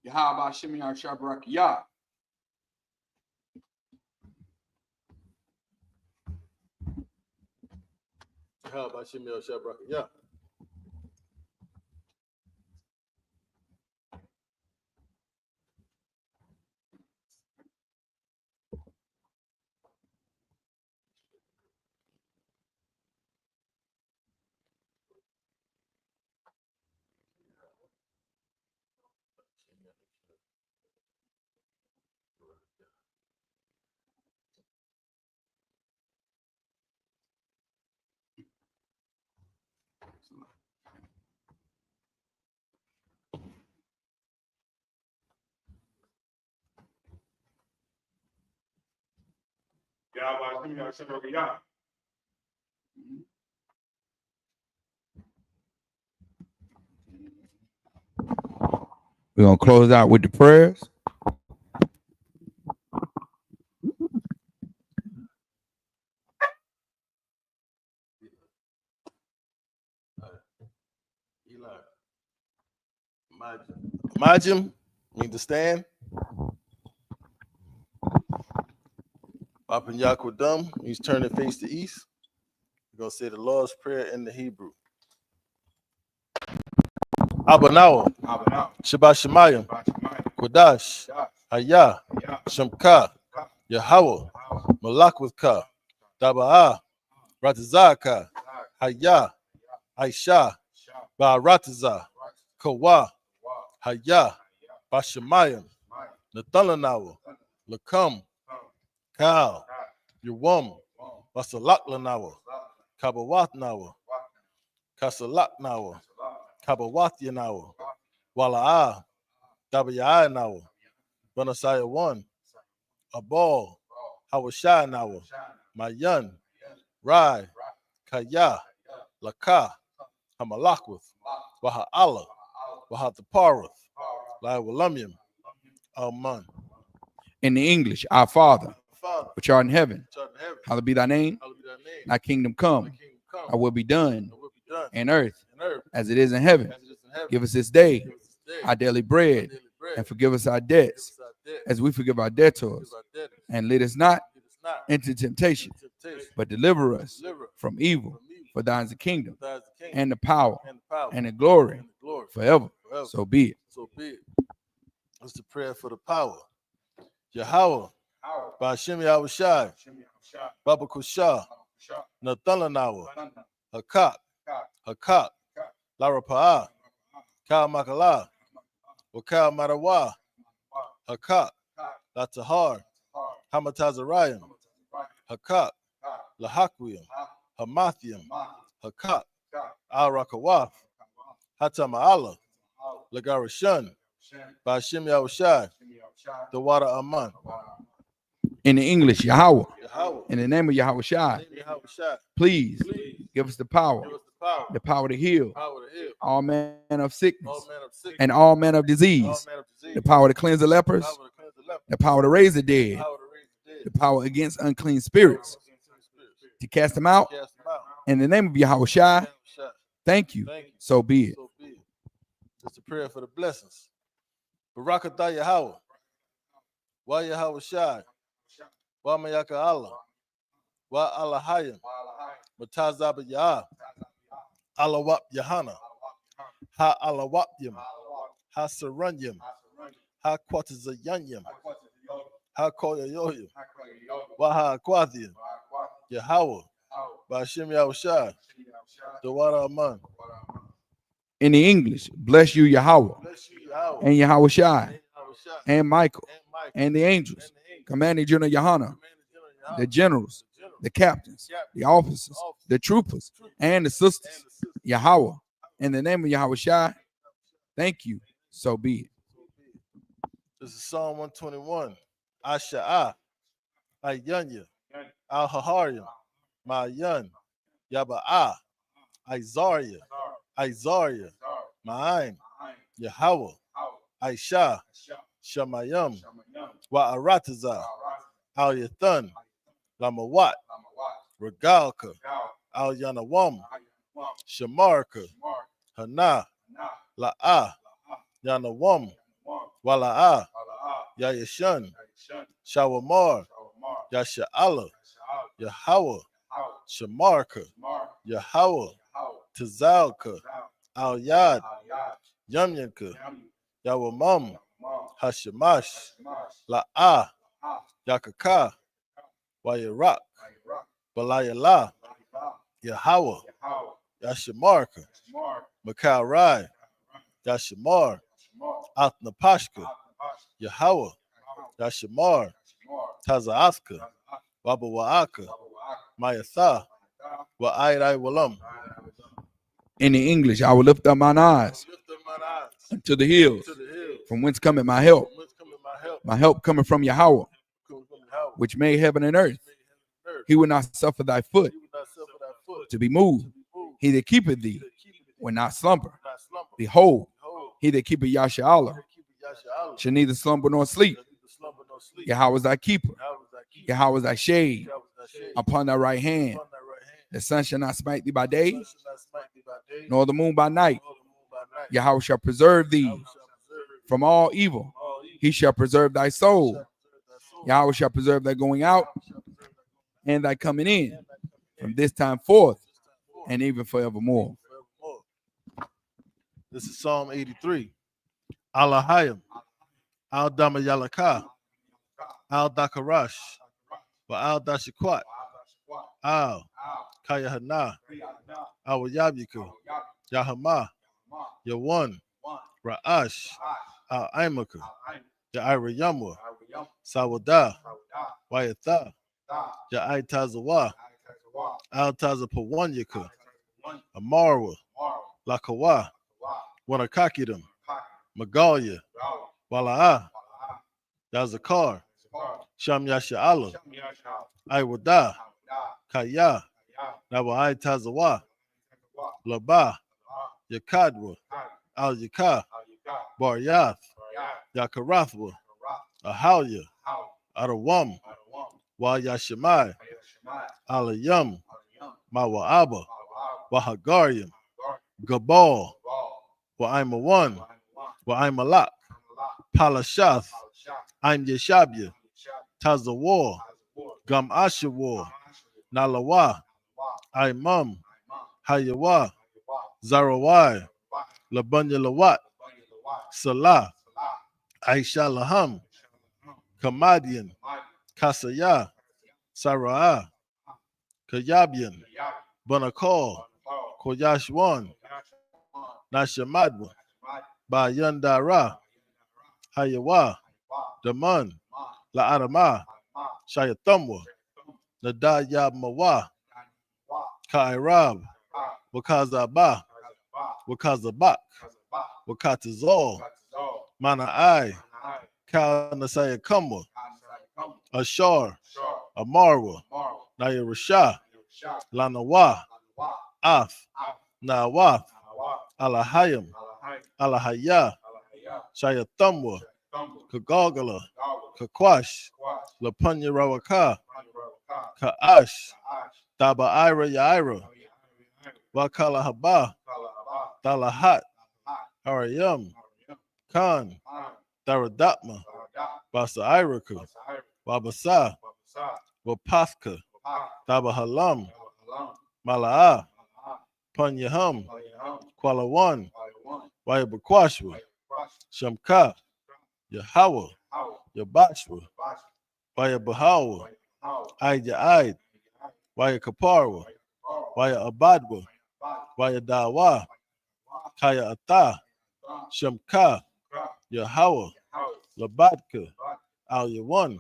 Yahweh Shemiah Shabrak Yah. How about Shimei Shabrak? Yeah. Yahweh Shemiah Shabrak Yah. We're gonna close out with the prayers. Majim, mean to stand. Papa Yakodum, he's turning face to east. We're gonna say the Lord's Prayer in the Hebrew. Abanawa, Shabbat Shemayim, Kodash, Hayah, Shemka, Yahweh, Malakwithka, Daba'ah, Ratazaka, Hayah, Aisha, Ba'arataza, Kawa, Hayah, Bashemayim, Nathalanawa, Lakam, Kal, Yawam, Basalaklanawa, Kabawatnawa, Kasalaknawa, Kabawatyanawa, Wala'ah, Dabayanawa, Banasaya 1, Abal, Hawashanawa, Mayan, Rai, Kaya, Laka, Hamalakwith, Waha'ala, Wahataparath, Laiwalamyam, Alman. In the English, our Father, which art in heaven, Heaven, hallowed be thy name. hallowed be thy name. Thy kingdom come. Thy will be done Thy will be done in earth in earth as it is in heaven. as it is in heaven. Give us this day Give us this day our daily bread, daily bread, and forgive us our Give debts us our debt, as we forgive our forgive debtors. our debtors. And lead us not Lead us not into temptation, into temptation, but deliver us deliver us from evil. from evil. For thine is the kingdom, For thine is the kingdom, and the power, and the power, and the glory and the glory forever. forever. So be it. So be it. That's the prayer for the power. Yahweh, Ba'ashem Yahushai, Baba Kushah, Nathalanawa, Hakak, Hakak, Larapa'ah, Kal Makala, Wakal Marawa, Hakak, Latahar, Hamatazarayim, Hakak, Lahakwim, Hamathium, Hakak, Al Rakawaf, Hatama'ala, Lagarashun, Bashim Yahushai, the water Aman. In the English, Yahweh. Yahweh. In the name of Yahweh Shai, Yahushai, please give us the power, give us the power to heal power to heal all manner of sickness all manner of sickness, and all manner of all disease, manner of disease, the power to cleanse the lepers, power to cleanse the leper, the power to raise the dead, power to raise the dead, the power against unclean spirits, to cast them out. cast them out. In the name of Yahweh Shai, Yahushai, thank you. thank you. So be it. So be it. It's a prayer for the blessings. Barakatah Yahweh. Wa Yahweh Shai. Wa Mayaka Allah. Wa Allahayim. Matazab Yah. Alawap Yahana. Ha Alawapyim. Ha Saranyim. Ha Quatazayanyim. Ha Koyayoyim. Wa Ha Aquathium. Yahweh. Bashim Yahushai. The water Aman. In the English, bless you, Yahweh, Bless you, Yahweh. and Yahweh Shai, Yahushai. and Michael, And Michael. and the angels, And the angels. commanding General Yahana, Commanding General Yahweh. the generals, The general. the captains, the officers, the troopers, and the sisters. And the sister. Yahweh, in the name of Yahweh Shai, thank you. So be it. This is Psalm 121. Asha'ah. Ayanya. Al Haharyam. Ma'yan. Yaba'ah. Isaiah. Isaiah. Ma'aim. Yahweh. Aisha. Shamayam. Wa'aratazah. Al Yathan. Lamawat. Regalka. Al Yanawam. Shamarka. Hana. La'ah. Yanawam. Wala'ah. Yayashan. Shawamar. Yasha'ala. Yahweh. Shamarka. Yahweh. Tazalka. Al Yad. Yamyanka. Yawamam. Hashemash. La'ah. Yakaka. Wayarak. Balayala. Yahweh. Yashamarka. Makal Rai. Yashamar. Atnapashka. Yahweh. Yashamar. Tazaaska. Wabawaaka. Mayatha. Wa'airai Walam. In the English, I will lift up mine eyes Lift up mine eyes to the hills, to the hill. from whence cometh my help. From whence cometh my help? My help coming from Yahweh, Cometh from Yahweh. which made heaven and earth. Made heaven and earth. He will not suffer thy foot He will not suffer thy foot to be moved. moved. He that keepeth thee That keepeth thee will not slumber. not slumber. Behold, Behold, he that keepeth Yasha'Allah that keepeth Yasha'Allah shall neither slumber nor sleep. shall neither slumber nor sleep. Yahweh is thy keeper. Yahweh is thy keeper. Yahweh is thy shade Yahweh is thy shade. upon thy right hand. Upon thy right hand. The sun shall not smite thee by The day, sun shall not smite thee by day, nor the moon by night. nor the moon by night. Yahweh shall preserve thee Yahweh shall preserve thee from all evil. from all evil. He shall preserve thy soul. Shall preserve thy soul. Yahweh shall preserve thy going out Shall preserve thy going and thy coming in and thy coming in. from this time forth This time forth and even forevermore. forevermore. This is Psalm 83. Alahayim. Al Damayalaka. Al Dakarash. Wa Al Dashikwat. Al Kayahana. Al Yabiku. Yahama. Yawan. Ra'ash. Al Aimaka. Ya'ira Yamwa. Sawada. Wayatha. Ya'ai Tazawa. Al Tazapawanyaka. Amarwa. Lakawa. Wanakakidam. Magalia. Wala'ah. Yazakar. Sham Yasha'Allah. Iwada. Kaya. Nawa'ai Tazawa. Laba. Yakadwa. Al Yaka. Baryath. Yakarathwa. Ahalia. Arawam. Wa Yashimai. Alayam. Mawa'aba. Wahagariam. Gabal. Wa'aimawan. Wa'aimalak. Palashath. Aim Yeshabia. Tazawar. Gam Ashawar. Nalawa. Aimam. Hayawa. Zarawai. Labunya Lawat. Salah. Aisha Laham. Kamadian. Kasaya. Sarah. Kayabian. Banakal. Koyashwan. Nashamadwa. Bayandara. Hayawa. Daman, La Adama, Shayatamwa, Nadaya Mawa, Kairab, Wakazaba, Wakazabak, Wakatazal, Manai, Kal Nasaya Kamwa, Ashar, Amarwa, Naya Rasha, Lanawa, Af, Nawaf, Alahayam, Alahaya, Shayatamwa, Kagagala, Kakwash, Lapunya Rawaka, Kaash, Daba Ira Yaira, Wakala Haba, Dalahat, Arayam, Khan, Daradatma, Basa Iraka, Wabasa, Wapathka, Daba Halam, Malaa, Punyahum, Kuala Wayabakwashwa, Shamka, Yahawa, Yabashwa, Wayabahawa, Aida Aid, Waya Kaparwa, Waya Abadwa, Waya Dawa, Kaya Ata, Shamka, Yahawa, Labadka, Al Yawan,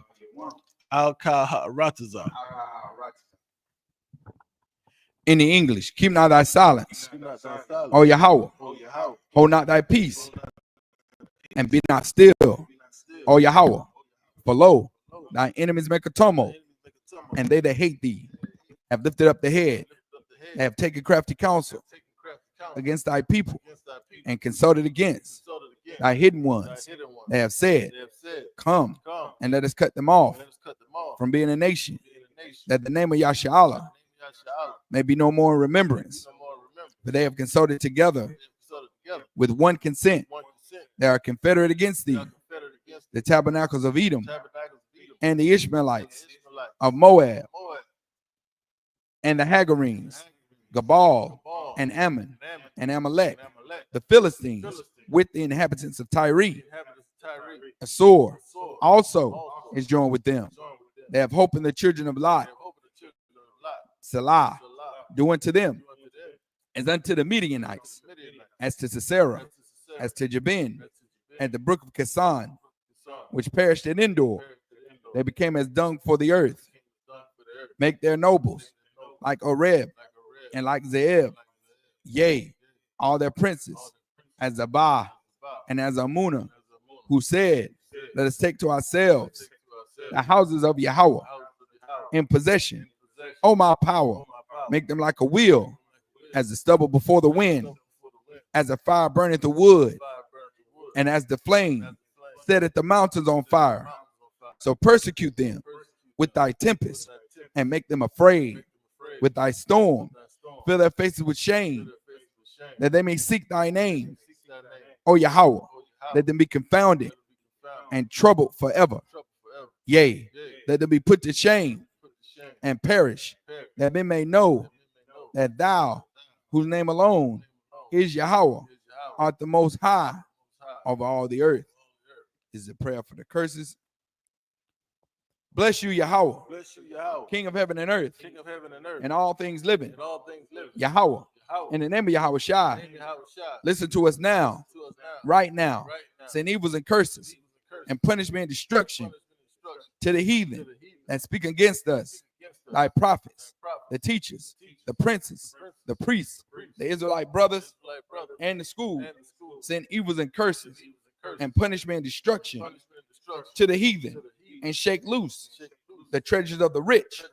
Al Ka Rataza. In the English, keep not thy silence, O Yahweh, hold not thy peace, and be not still, O Yahweh. For lo, thy enemies make a tumult, and they that hate thee have lifted up the head. They have taken crafty counsel against thy people, and consulted against thy hidden ones. They have said, come, and let us cut them off from being a nation, that the name of Yasharallah may be no more in remembrance. For they have consulted together with one consent. They are confederate against thee, the tabernacles of Edom, and the Ishmaelites of Moab, and the Hagarenes, Gabal, and Ammon, and Amalek, the Philistines, with the inhabitants of Tyre. Assur also is joined with them. They have hope in the children of Lot. Salah, do unto them as unto the Midianites, as to Sisera, as to Jabin, and the brook of Kasan, which perished at Endor. They became as dung for the earth. Make their nobles like Oreb and like Zeeb, yea, all their princes, as Zabah and as Amunah, who said, let us take to ourselves the houses of Yahweh in possession. O my power, make them like a wheel, as the stubble before the wind, as a fire burneth the wood, and as the flame setteth the mountains on fire. So persecute them with thy tempest, and make them afraid with thy storm. Fill their faces with shame, that they may seek thy name. O Yahweh, let them be confounded and troubled forever. Yea, let them be put to shame and perish, that men may know that thou, whose name alone is Yahweh, art the most high of all the earth. This is a prayer for the curses. Bless you, Yahweh, King of heaven and earth, and all things living. Yahweh, in the name of Yahweh Shai, listen to us now, right now. Send evils and curses, and punishment and destruction to the heathen that speak against us, thy prophets, the teachers, the princes, the priests, the Israelite brothers, and the school. Send evils and curses, and punishment and destruction to the heathen, and shake loose the treasures of the rich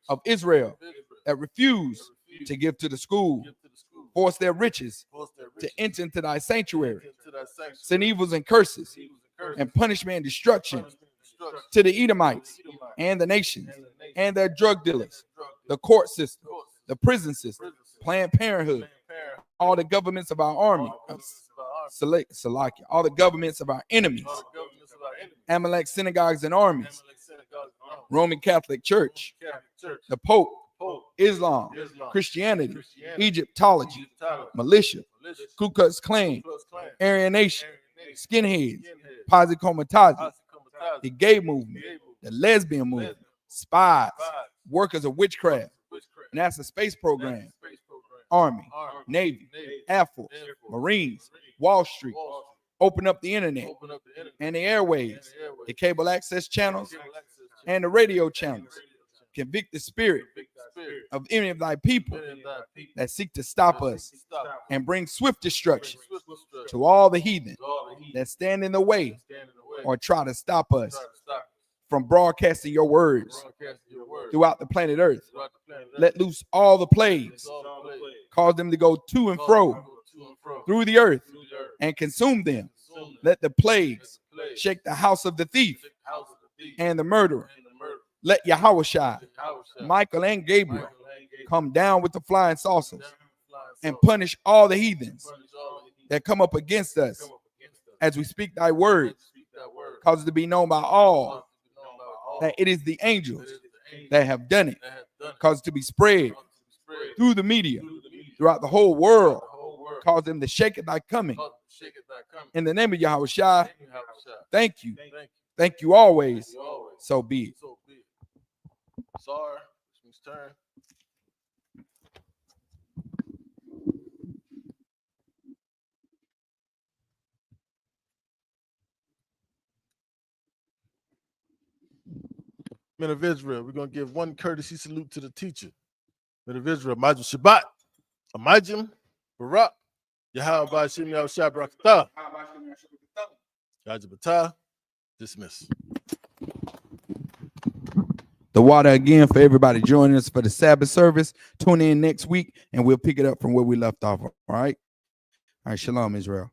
of Israel that refuse to give to the school. Force their riches to enter into thy sanctuary. Send evils and curses, and punishment and destruction to the Edomites and the nations and their drug dealers, the court system, the prison system, Planned Parenthood, all the governments of our army, Salakia, all the governments of our enemies, Amalek synagogues and armies, Roman Catholic Church, the Pope, Islam, Christianity, Egyptology, militia, Ku Klux Klan, Aryan Nation, skinheads, Posse Comitatus, the gay movement, the lesbian movement, spies, workers of witchcraft, NASA space program, Army, Navy, Air Force, Marines, Wall Street, Open up the internet and the airways, the cable access channels, and the radio channels. Convict the spirit of any of thy people that seek to stop us and bring swift destruction to all the heathen that stand in the way or try to stop us from broadcasting your words throughout the planet Earth. Let loose all the plagues, cause them to go to and fro through the earth and consume them. Let the plagues shake the house of the thief and the murderer. Let Yahushua, Michael, and Gabriel come down with the flying saucers and punish all the heathens that come up against us as we speak thy word. Cause it to be known by all that it is the angels that have done it. Cause it to be spread through the media throughout the whole world. Cause them to shake at thy coming. In the name of Yahushua, thank you. Thank you always. So be it. Sorry, it's turn. Men of Israel, we're going to give one courtesy salute to the teacher. Men of Israel, Majim Shabbat, Amajim, Barak, Yahweh Bashim Yahushua Barakatah, Yajibatah, dismiss. The water again for everybody joining us for the Sabbath service. Tune in next week and we'll pick it up from where we left off. All right. All right. Shalom, Israel.